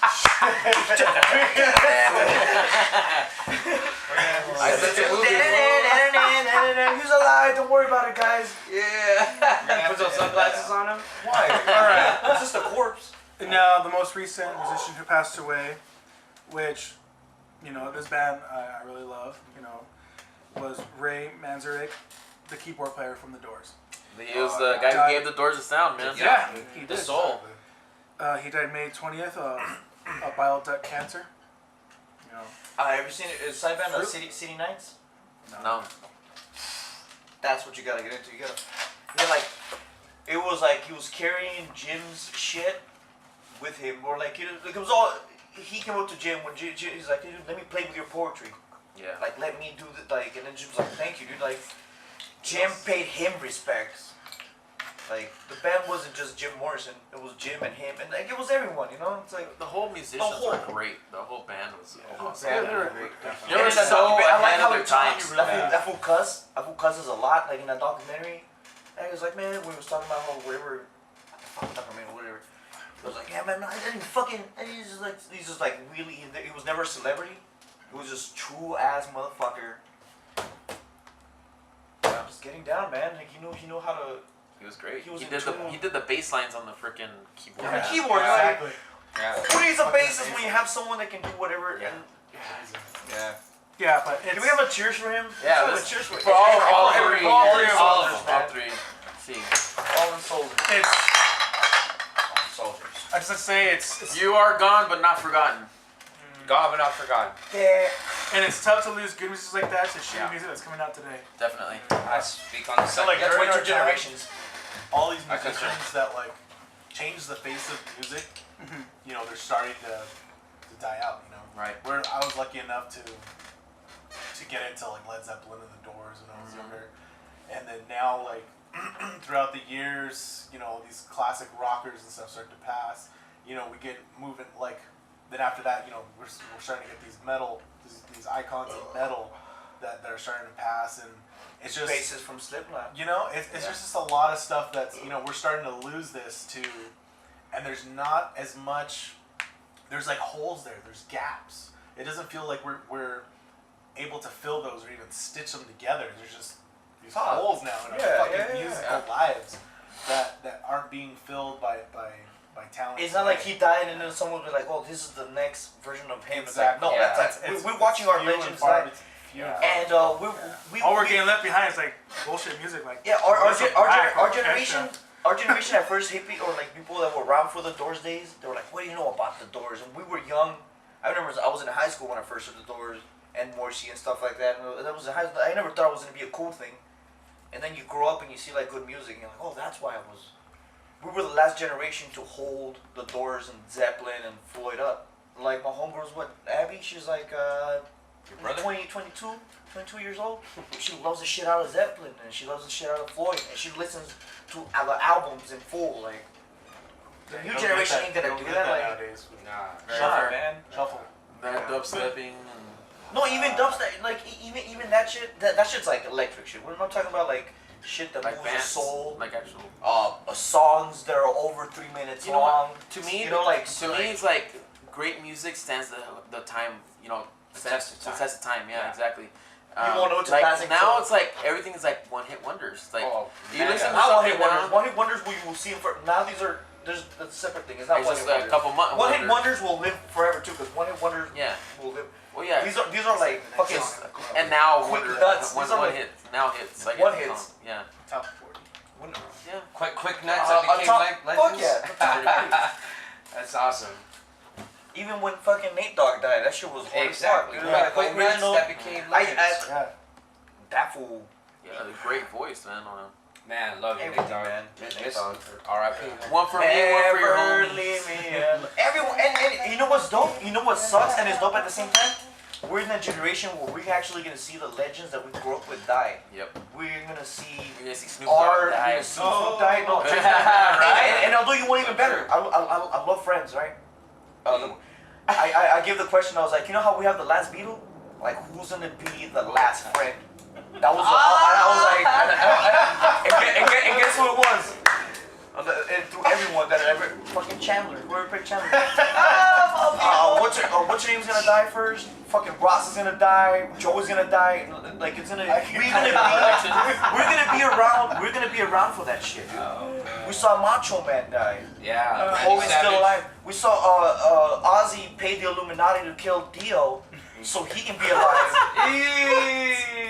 I said the movie. He's alive. Don't worry about it, guys. Yeah. Put some sunglasses on him. Why? Alright. It's just a corpse. And now the most recent musician who passed away, which, you know, this band I really love, you know, was Ray Manzarek, the keyboard player from The Doors. He was the guy who gave the Doors a sound, man. Yeah, he The did. soul. He died May 20th of bile duct cancer. You know, Have you seen it? Side band of City Nights? No. That's what you gotta get into. You gotta, like, it was like he was carrying Jim's shit with him, or like it was all. He came up to Jim when he's like, dude, let me play with your poetry. Yeah. Like, let me do the like, and then Jim's like, thank you, dude. Like, Jim paid him respect. Like, the band wasn't just Jim Morrison; it was Jim and him, and like it was everyone. You know, it's like. The whole musicians were great. The whole band was awesome. Yeah, they were great. They were And in that so documentary, I like ahead how of their he talked. times. That fool cusses a lot, like in that documentary. And he was like, man, when he was talking about how whatever, whatever. He was like, yeah, man, I didn't fucking. And he's just like really. He was never a celebrity. He was just true ass motherfucker. Just getting down, man. Like he knew how to. He was great. He was He in did tune. he did the bass lines on the freaking keyboard. Yeah, keyboard. Like, Exactly. who needs a bassist when you have someone that can do whatever? Yeah. And, Yeah. yeah, but it's. do we have a cheers for him? Yeah, Let's let's- have a cheers for For all every- three. all three All soldiers, of them. All man. three. See. Fallen soldiers. It's. Soldiers. I just want to say it's You are gone but not forgotten. Gone but not forgotten. Yeah. and it's tough to lose good music like that to shitty Yeah. music that's coming out today. Definitely. I speak on the So, second. like, That's during why our two time, generations. all these I concur. musicians that like change the face of music, you know, they're starting to die out. You know, Right. where I was lucky enough to get into like Led Zeppelin and the Doors when I was younger, and then now like throughout the years, you know, these classic rockers and stuff start to pass. You know, we get moving like. Then after that, you know, we're starting to get these metal, these icons of metal that are starting to pass, and it's just Bases from Slipknot. you know, it's just a lot of stuff that's, you know, we're starting to lose this to, and there's not as much, there's like holes there, there's gaps. It doesn't feel like we're able to fill those or even stitch them together. There's just these holes now in our fucking musical lives that aren't being filled by talent. It's not like he died and then someone will be like, oh, this is the next version of him. Exactly. It's like, no, Yeah. that's we're watching our few and legends far die. bet- few and And far we All we're getting left behind is like bullshit music, like yeah, our Listen back, generation, orchestra. our generation at first hippie or like people that were around for the Doors days, they were like, what do you know about the Doors? And we were young. I remember I was in high school when I first heard the Doors and Morrissey and stuff like that. And that was in high school. I never thought it was gonna be a cool thing. And then you grow up and you see like good music and you're like, oh, that's why I was. We were the last generation to hold the Doors and Zeppelin and Floyd up. Like my homegirl's what, Abby? She's like Your brother? 22 years old. She loves the shit out of Zeppelin and she loves the shit out of Floyd and she listens to the albums in full. Like the new generation ain't gonna do that. Like nowadays. Nah. Very shut fair. up, man. Shuffle. That dubstepping and No, even dubstep, like even that shit. That shit's like electric shit. We're not talking about like shit that Like moves the bands, soul. like actual. Songs that are over 3 minutes You know long. what? To me, You know, like to me, it's like great music stands the time. You know, test of time. The test of time. Yeah, Yeah. exactly. won't know it's a like classic now, till- it's like everything is like one hit wonders. Like you mega. listen to Not one something hit wonders. now, One hit wonders you will see them for. Now these are there's a separate thing. It's not it's one just hit a wonders. couple months. One hit wonders will live forever too, because one hit wonders Yeah. will live. Well, yeah. These are like fucking Just- and now quick wonder, nuts. one, These are one like- hits. Now hits. Like one it's hits. Yeah. Top 40. Yeah. Quick nuts on that became top- legends. Fuck yeah. That's awesome. Even when fucking Nate Dogg died, that shit was hard Exactly. as fuck. Like, Quick nuts that became legends. that fool. Yeah, a great voice, man. Man, love you, Nate Everything, Dogg. man. Miss you. R.I.P. One for me, one for your Never homies. leave me alone. Everyone, and you know what's dope? You know what sucks and is dope at the same time? We're in that generation where we're actually gonna see the legends that we grew up with die. Yep. We're gonna see You're gonna see Snoop our Dogg die. Snoop die. No, Right. and although you want even better, I love Friends, right? I give the question. I was like, you know how we have the last Beatle? Like, who's gonna be the last friend? That was. I was like, and guess who it was? And through everyone that ever fucking Chandler. Whoever picked Chandler. What's your name's gonna die first? Fucking Ross is gonna die. Joe is gonna die. Like it's gonna. We're gonna be around. We're gonna be around for that shit, dude. We saw Macho Man die. Yeah. Hogan's still alive. We saw Ozzy pay the Illuminati to kill Dio, so he can be alive.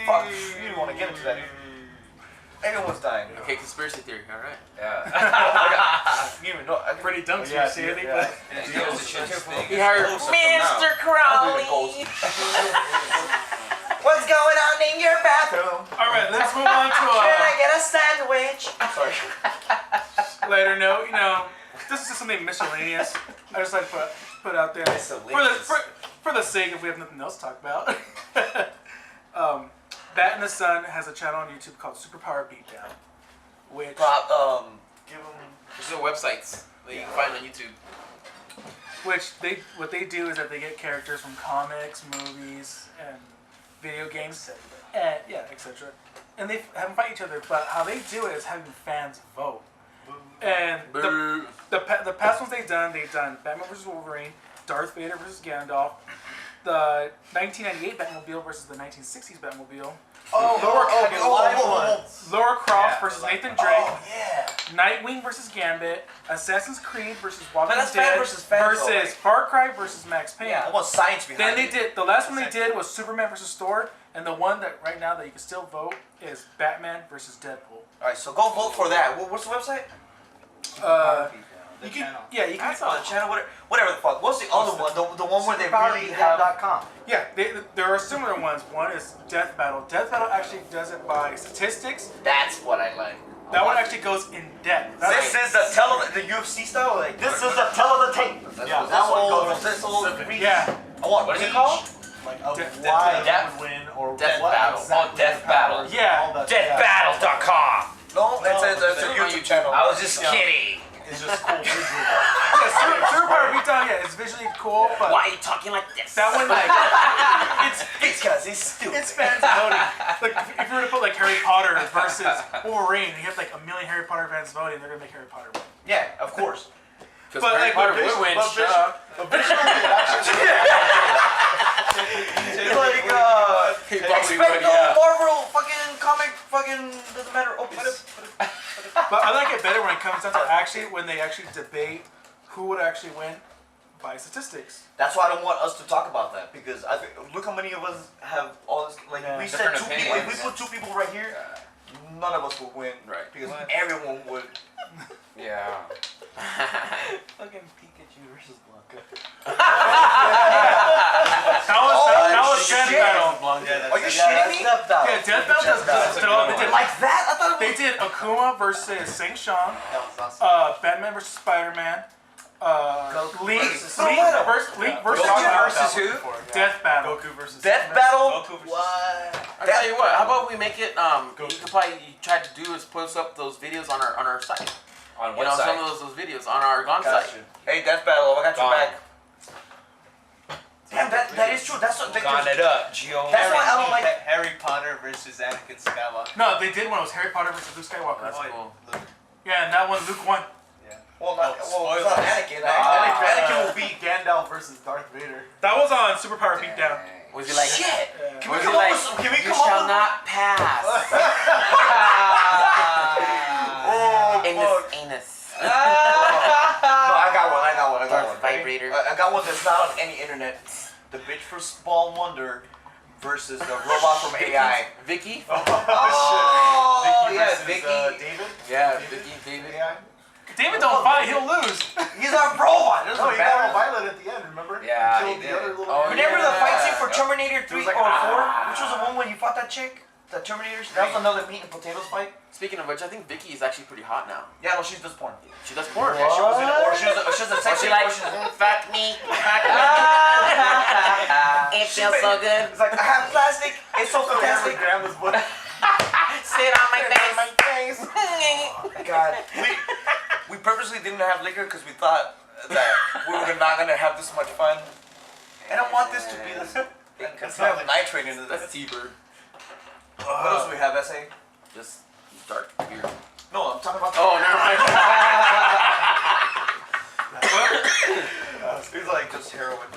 Fuck, you don't want to get into that. Everyone's dying. Okay, conspiracy theory. All right. Yeah. You even know. Pretty dumb to Yeah, say anything, yeah. but He heard Mr. Crowley. What's going on in your bathroom? all right, let's move on to Can I get a sandwich? Sorry. a later note. You know, this is just something miscellaneous. I just like to put out there for the sake if we have nothing else to talk about. Bat and the Sun has a channel on YouTube called Superpower Beatdown, which Give him. These are websites that you can find on YouTube. what they do is that they get characters from comics, movies, and video games, and etc. And they have them fight each other. But how they do it is having fans vote. And the past ones they've done Batman vs Wolverine, Darth Vader versus Gandalf, the 1998 Batmobile versus the 1960s Batmobile, Laura Croft versus Nathan Drake, Oh yeah. Nightwing versus Gambit, Assassin's Creed versus Walking that's Dead fan versus fan, though, versus like- Far Cry versus Max Payne. I want science Then behind they it. did the last one they did was Superman versus Thor, and the one that right now that you can still vote is Batman versus Deadpool. Alright, so go vote for that. What's the website? You can you can The channel, whatever the fuck. What's the other one? The one where they really have. Superpowerbeatdown.com. yeah. There are similar ones. One is Death Battle. Death Battle actually does it by statistics. That's what I like. That one actually goes in depth. This is the UFC style. Like this is the tell of the tape. Yeah, that one goes This old. specific. Yeah. I want. What is it reach. called? Like of Death- why Death- would win or Death what Battle. exactly Oh, Death the power Battle. is, Yeah. all that- yeah. Deathbattle.com. No, it's a on YouTube YouTube. channel. I was just Yeah. kidding. It's just cool visual. Yeah, Superpower Beatdown. Yeah, it's visually cool, but Why are you talking like this? that one like It's because he's stupid. it's fans voting. Like if you were to put like Harry Potter versus Wolverine, you have like a million Harry Potter fans voting. They're gonna make Harry Potter win. Yeah, of course. Because But, Harry like, Potter but would win. but Shut up. But visually, it actually It's like He probably expect would, no yeah. Marvel fucking comic fucking doesn't matter. Oh, But I like it better when it comes down to actually when they actually debate who would actually win by statistics. That's why I don't want us to talk about that because I think look how many of us have all this. Like Yeah. we said, Different two people. If we opinions. put two people right here, none of us would win. Right. Because everyone would. Yeah. Fucking Pikachu versus Blanca. That was Death shit. Battle. Are you shitting me? Death Battle. Yeah, Death Battle does they did Like that? I thought it they was. did Akuma versus Shang Tsung, That was awesome. Batman versus Spider-Man, Link versus Link versus Goku versus who? Death Battle. Goku versus Death Battle. Goku versus- What? I tell you what. How about we make it? You could probably try to do is post up those videos on our site. On You what know, side? some of those videos on our Gone Gotcha. site. Hey, Death Battle. I got your Gone. back. Damn, That is true. That's what they Got it up, Gio. That's why I don't like. Harry Potter versus Anakin Skywalker. No, they did one. It was Harry Potter versus Luke Skywalker. That's Oh, cool. Luke. Yeah, and that one Luke won. Well, not, Oh, well, it's not spoilers. Anakin. Anakin will beat Gandalf versus Darth Vader. That was on Superpower Beatdown. Was he like? Shit. Yeah. Can we Was come he like? up with? Can we You come up shall with? not pass Oh, in fuck. this anus. No, I got one. Darth Vibrator. I got one that's not on any internet. The bitch for Spawn Wonder versus the robot from AI. Vicky? Oh, Vicky yeah, versus, Vicky. David. Yeah, Vicky, David. AI. David don't fight, he'll lose. He's a robot. There's No, a he got battle. Violet at the end. Remember? Yeah, Killed he the did. other little. Oh, Remember the yeah. fight scene for Terminator 3 like, or 4? Which was the one when you fought that chick? The Terminator 3? That was another meat and potatoes fight? Speaking of which, I think Vicky is actually pretty hot now. Yeah, no, she's just porn. She does porn. Yeah, she was in, or she was a Or sexy she like, portion. fuck me, fuck me. It feels so good. It's like, I have plastic. It's so fantastic. Grandma's butt. Sit on my face. God. We purposely didn't have liquor because we thought that we were not going to have this much fun. And I want this to be this. Let's have nitrate into That's this. T-Bird. What else do we have, SA? Just dark beer. No, I'm talking about. Oh, never mind. It's like just heroin.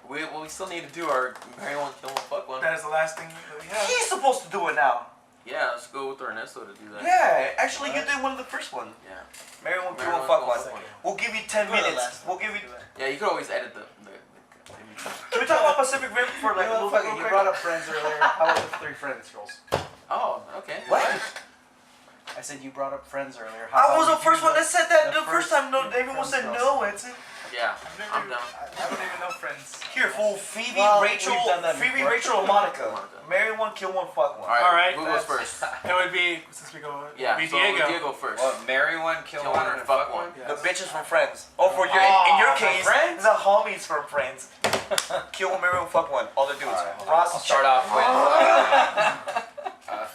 We still need to do our Marry One, Kill One, Fuck One. That is the last thing that we have. He's supposed to do it now. Yeah, let's go with Ernesto to do that. Yeah, actually, you did one of the first ones. Yeah. Marry one, kill Marry one, one, fuck kill one. one. We'll give you 10 minutes. We'll give you. Yeah, you could always edit the Can we talk about Pacific Rim for like a little Fuck it, real you quick? brought up friends earlier. How about the 3 friends girls? Oh, okay. What? I said you brought up friends earlier. I about was we the first do one that said that the the first first time. No, three everyone said friends no. It's it. Yeah, I'm down. I don't even know friends. Here, fool. Phoebe, Well, Rachel, we've done that Phoebe, before. Rachel, and Monica. Monica. Marry one, kill one, fuck one. All right, All right, who goes that's- first? It would be, since we go, Yeah, it would be so Diego. Diego first. What? Marry one, kill one, and fuck one. Yeah. The bitches from Friends. Oh, for your Oh, in your from case, Friends? the homies from Friends. Kill one, marry one, fuck one. All the dudes. Alright, Ross, I'll start off with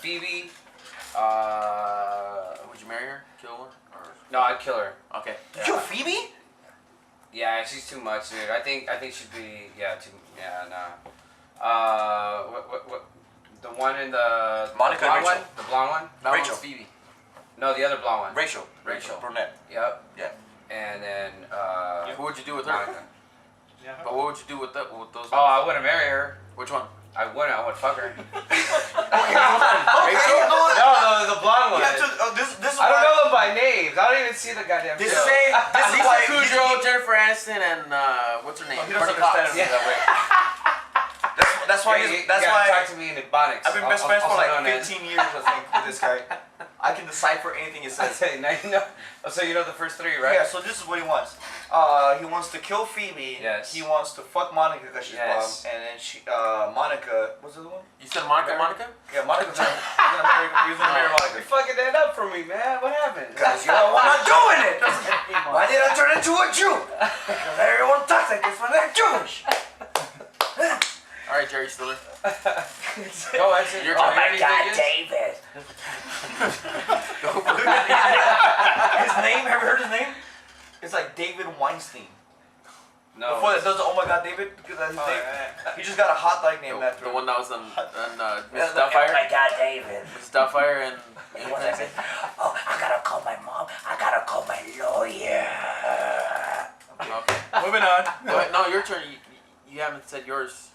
Phoebe. Would you marry her? Kill her? Or... No, I'd kill her. Okay. You kill Phoebe? Yeah, she's too much, dude. I think she'd be nah. What? The one in the Monica blonde and one? Rachel. The blonde one? That Rachel. one's Phoebe. No, the other blonde one. Rachel. Rachel. Brunette. Yep. Yeah. And then Who would you do with her? Monica. But what would you do with those? Oh, I wouldn't marry her. Which one? I wouldn't. I would fuck her. Okay, No, the blonde one. You have to, this is I don't why- know them by names. I don't even see the goddamn This show. is Lisa why Kudrow, Jennifer Aniston, and what's her name? he doesn't Courtney Cox. understand it Yeah. that way. That's why. Yeah, you That's gotta why. talk to me in Ebonics. I've been best friends for Also like known as- 15 years, I think, with this guy. I can decipher anything he I says. say, now you know. Oh, so you know the first three, right? Yeah, so this is what he wants. He wants to kill Phoebe. Yes. He wants to fuck Monica because she's Yes. bomb. And then Monica, what's the other one? You said Monica? Mary- Monica? Yeah, Monica's gonna marry, he's gonna marry You're Monica. fucking that up for me, man. What happened? Because you're the one not doing it! Why did I turn into a Jew? Because everyone talks like this when they're Jewish. All right, Jerry Stiller. Go, that's it. Your Oh turn. my God, David. Go for it. His name, have you heard his name? It's like David Weinstein. No. Before that does the Oh My God David, because that's his name. yeah. He just got a hot dog named after The him. one that was on Yeah, Mrs. the- Doubtfire. Oh my God David. Mrs. Doubtfire and. What was it? Oh, I gotta call my mom. I gotta call my lawyer. Okay. Moving on. Go ahead. No, your turn. You haven't said yours.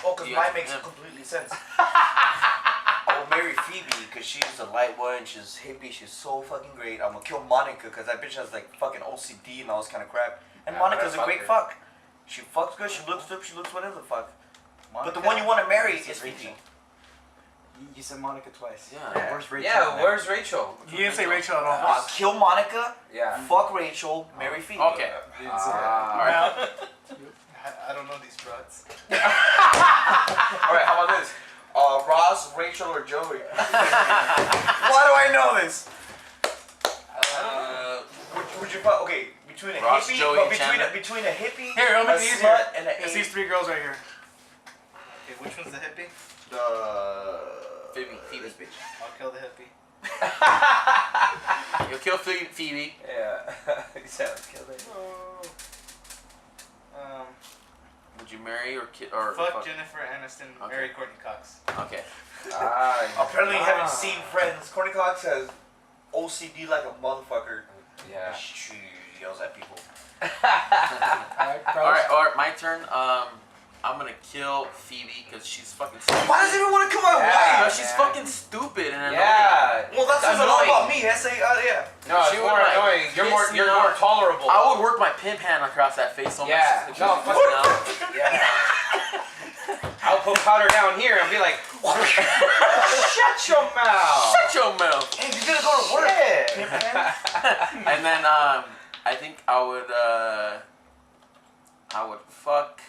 Oh, because Yeah, mine makes yeah. completely sense. I will marry Phoebe because she's a light one, she's hippie, she's so fucking great. I'm gonna kill Monica because that bitch has like fucking OCD and all this kind of crap. And Yeah, Monica's but a I great fuck fuck. She fucks good, she looks good, she looks whatever the fuck. But the Monica? one you want to marry Where's is Rachel? Phoebe. You said Monica twice. Yeah. Where's Rachel? in Yeah, there? where's Rachel? You didn't say Rachel at all. Kill Monica, Yeah. fuck Rachel, marry Phoebe. Okay. Alright. Now, I don't know these broads. Alright, how about this? Ross, Rachel, or Joey? Why do I know this? Would you fuck? Okay, between a Ross, hippie, Joey, but and Chandler. between a hippie, here, I'll a make it easier. slut, and It's a these 3 girls right here. Okay, which one's the hippie? Phoebe. This bitch. I'll kill the hippie. You'll kill Phoebe. Yeah. He said I'll kill it. would you marry or Fuck Jennifer Aniston, Okay. marry Courtney Cox. Okay. Apparently, you haven't seen Friends. Courtney Cox has OCD like a motherfucker. Yeah. She yells at people. All right, my turn. I'm gonna kill Phoebe because she's fucking stupid. Why does everyone want to kill my Yeah. wife? Because she's fucking stupid and annoying. Yeah. Well, that says a lot Annoying. about me. I say, yeah. No, She it's would, more like, annoying. You're more piss me more off. tolerable. I would work my pimp hand across that face so Yeah. much. No, fuck Yeah. I'll put powder down here and be like, shut your mouth. Shut your mouth. Hey, you're gonna go to work. Yeah. And then I think I would fuck.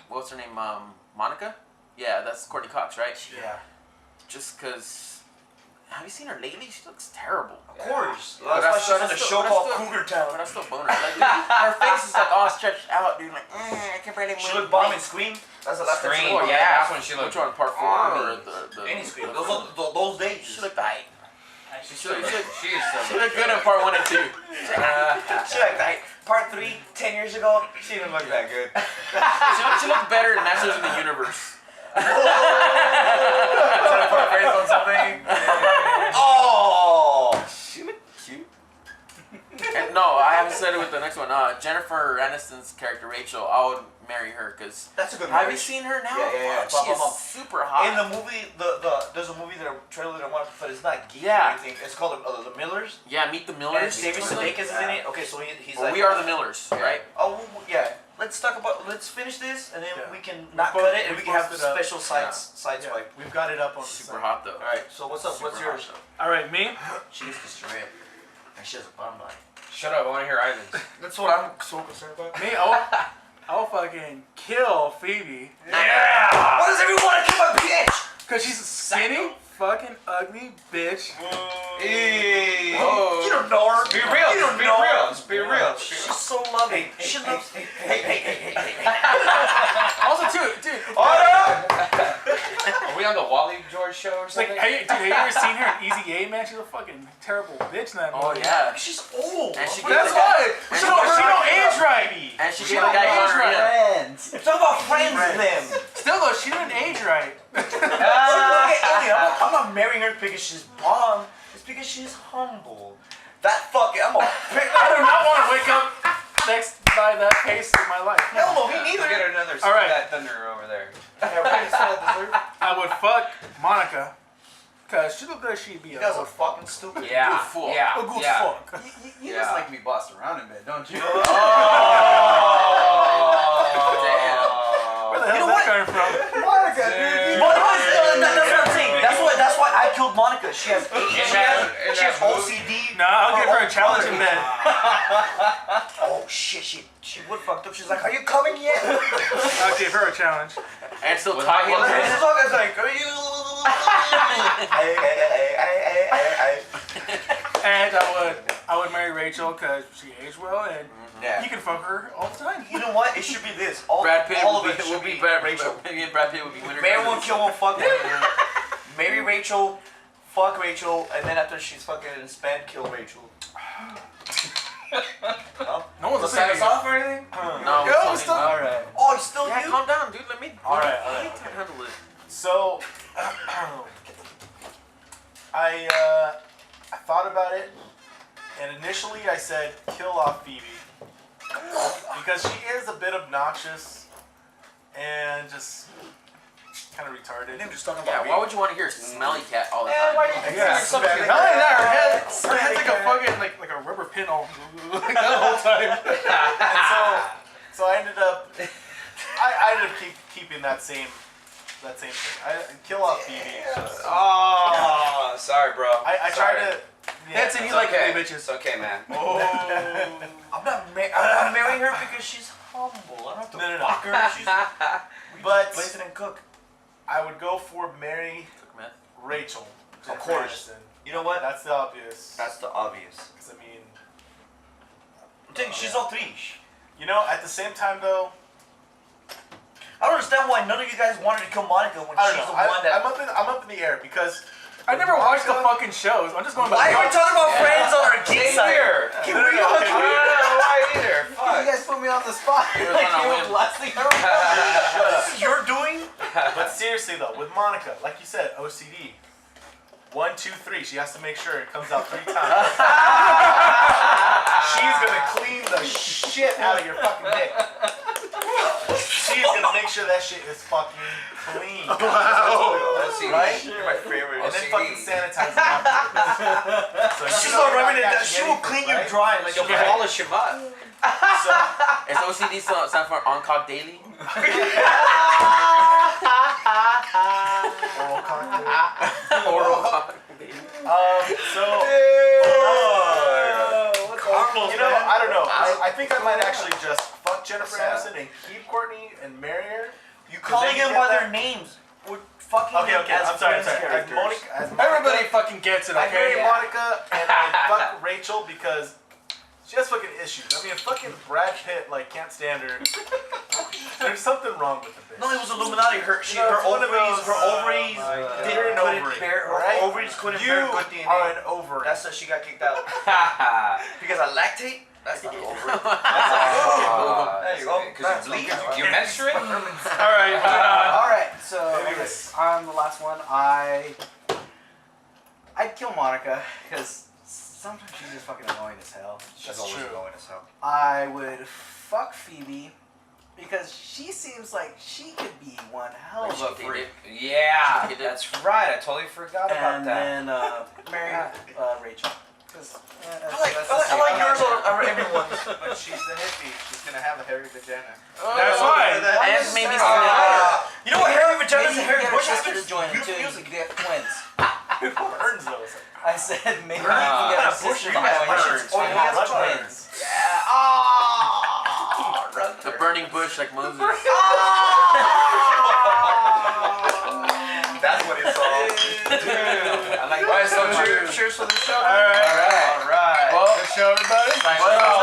What's her name? Monica. Yeah, that's Courtney Cox, right? Yeah. Just cause. Have you seen her lately? She looks terrible. Of course. But That's why she's but on a still- show but called still- Cougar But Town. I still bone her. Like, dude, her face is like all stretched out, dude. Like, I can barely move. She looked bomb and Scream. That's the last time she Scream, looked. yeah, that's when she Which looked. one? Part 4 or the Any Scream. Those days. She looked tight. She is She looked good in part 1 and 2. She like that. Part 3, 10 years ago, she didn't look that good. She looked better in Masters of the Universe. Trying to put her face on something. Oh! She looked cute. And no, I haven't said it with the next one. Jennifer Aniston's character Rachel, I would marry her because. That's a good Have movie. you seen her now? Yeah. She is Mom. super hot. In the movie, there's a movie trailer that I want to put. It's not geeky Yeah. or anything. It's called The Millers. Yeah, Meet the Millers. David Sudeikis is in it. Okay, so he's Well, like. we are the Millers, right? Oh yeah. Let's finish this and then Yeah. we can We not post- cut it and we we can have post it up. special side Yeah. swipe. We've got it up on the Super site. hot though. All right. So what's up? What's Super yours? hot, All right, me. She needs to strip. And she has a bum line. Shut up, I want to hear Islands. That's what I'm so concerned about. Me, I'll fucking kill Phoebe. Yeah. Why does everyone want to kill my bitch? Cause she's a skinny, fucking ugly bitch. Hey. Whoa. You don't know her. Be real. You don't Be know real. her. Be real. She's so loving. She loves. Hey. Also, dude. Are we on the Wally George show or It's like, something? have you ever seen her in Easy A, man? She's a fucking terrible bitch in that Oh movie. yeah. She's old. And she Well, that's gave the guy- why. and She don't age right. And she She gave the don't guy age honor. right. Yeah. Friends. Talk about friends with them. Still though, she didn't age right. I'm not marrying her because she's bomb. It's because she's humble. That fucking I'm a pick. I do not want to wake up next by that pace in my life. Hell no, me neither. Get another All right. that thunder over there. Yeah, right, so dessert. I would fuck Monica, cause she looked like she'd be You a guys are good fucking stupid. Good fuck. Yeah. a good Yeah. fuck. You Yeah. just like to be bossed around a bit, don't you? Damn. Where the hell You know is what? that coming from? Monica, dude. But no, that's what I'm saying. That's why I killed Monica. She has in she has that movie? OCD. No, I'll give her a challenge in bed. Oh shit, she would fucked up. She's like, are you coming yet? I'll give her a challenge. And still With talk high heels? This song is like, are you? And I would marry Rachel because she aged well and Yeah. you can fuck her all the time. You know what? It should be this. All, Brad Pitt all will of it be should be Brad Rachel. Me and Brad Pitt would be winner. Marry one, kill one, fuck one. Marry Rachel, fuck Rachel, and then after she's fucking spent, kill Rachel. No one's Was that listening. us off or anything? No, Yo, it's still- only- Alright. Oh, it's still Yeah, you? calm down, dude. Let me. All right. I can't handle it. So, I thought about it, and initially I said kill off Phoebe because she is a bit obnoxious and just kind of retarded. I'm just talking Yeah, about why would you want to hear smelly cat all the Yeah, time? why do you think Yeah, there's something smelly Not only that, cat. her head's like a fucking like a rubber pin all like the whole time. And so I ended up keeping that same thing. I kill off Phoebe. Oh, sorry, bro. I tried to. Yeah. That's it. You It's like okay. bitches. It's okay, man. Oh. I'm marrying her because she's humble. I don't have to No. fuck her. She's But blaze it and cook. I would go for marry Took meth. Rachel. Of course. Aniston. You know what? That's the obvious. That's the obvious. 'Cause I mean, I'm telling you, she's all three. you know, at the same time though, I don't understand why none of you guys wanted to kill Monica when I don't she's know. the one that. I'm up in the air because I never watched the fucking shows. I'm just going by. Why are we talking about friends on our Geeks Same site? here. Can No, we no, all okay. I don't know why either. You Fuck. guys put me on the spot. You're Like gonna you win. were blessing her. This is your doing? But seriously though, with Monica, like you said, OCD. 1, 2, 3. She has to make sure it comes out 3 times. She's gonna clean the shit out of your fucking dick. She's gonna make sure that shit is fucking clean. OCD. Right? You're my favorite. And then OCD. fucking sanitize it afterwards. So She's you know not you're rubbing it not down. catching She will anything, clean you right? dry like She'll your polish him up. So, Is OCD stand for on cock daily? oral contact. Oral cock daily. So Carlos, you know, man. I don't know. I think I might actually just fuck Jennifer Aniston and keep Courtney and marry her. You calling Does them they by get their names. We're fucking Okay, them okay. as I'm sorry. friends As characters. Monica, Everybody fucking gets it, I marry okay? Monica and I fuck Rachel because she has fucking issues. I mean, fucking Brad Pitt like can't stand her. There's something wrong with the bitch. No, it was Illuminati. Her No, it's one of those, ovaries You're an couldn't ovary, bear, her right? ovaries couldn't You bear good DNA. are an ovary. That's why she got kicked out. Because I lactate? That's not over. There you go. Because you bleed. You menstruate? All right, moving on. All right, so I Anyways. guess I'm the last one. I'd kill Monica because sometimes she's just fucking annoying as hell. She's That's always true. going as hell. I would fuck Phoebe because she seems like she could be one hell of a freak. Yeah, She did. that's right. I totally forgot about And that. then marry Rachel. 'Cause, I like yours over everyone's. But she's the hippie. She's gonna have a hairy vagina. That's right. And maybe You know what? Hairy vagina's Maybe a you hairy get her bush. sister to join Beautiful too. You music. can get twins. Burns those. I said maybe you can get her sister to Bush, join bush. and have Blood twins. Yeah. Oh, the burning bush like Moses. That's what it's all. I like Alright, so that. cheers for the show. Alright. Well, Good show, everybody. well, it looks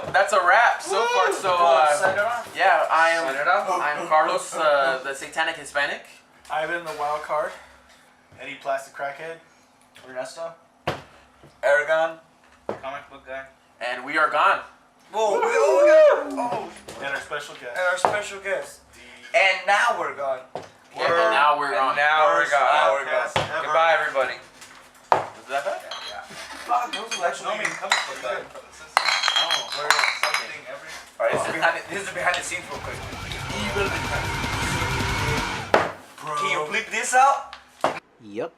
like that's a wrap so far. So yeah, Sign it off. I'm Carlos, the Satanic Hispanic. Ivan, the wild card. Eddie Plastic Crackhead. Ernesto. Aragon. Comic book guy. And we are gone. Whoa, oh, And our special guest. and our special guest. And now we're gone. Yeah, and now we're And gone. now we're gone. Now we're gone. Goodbye, everybody. Is that bad? Fuck, those are actually. No, I mean comic book guy. Oh, Where something every. Alright, this is behind the scenes real quick. Can you bleep this out? Yep.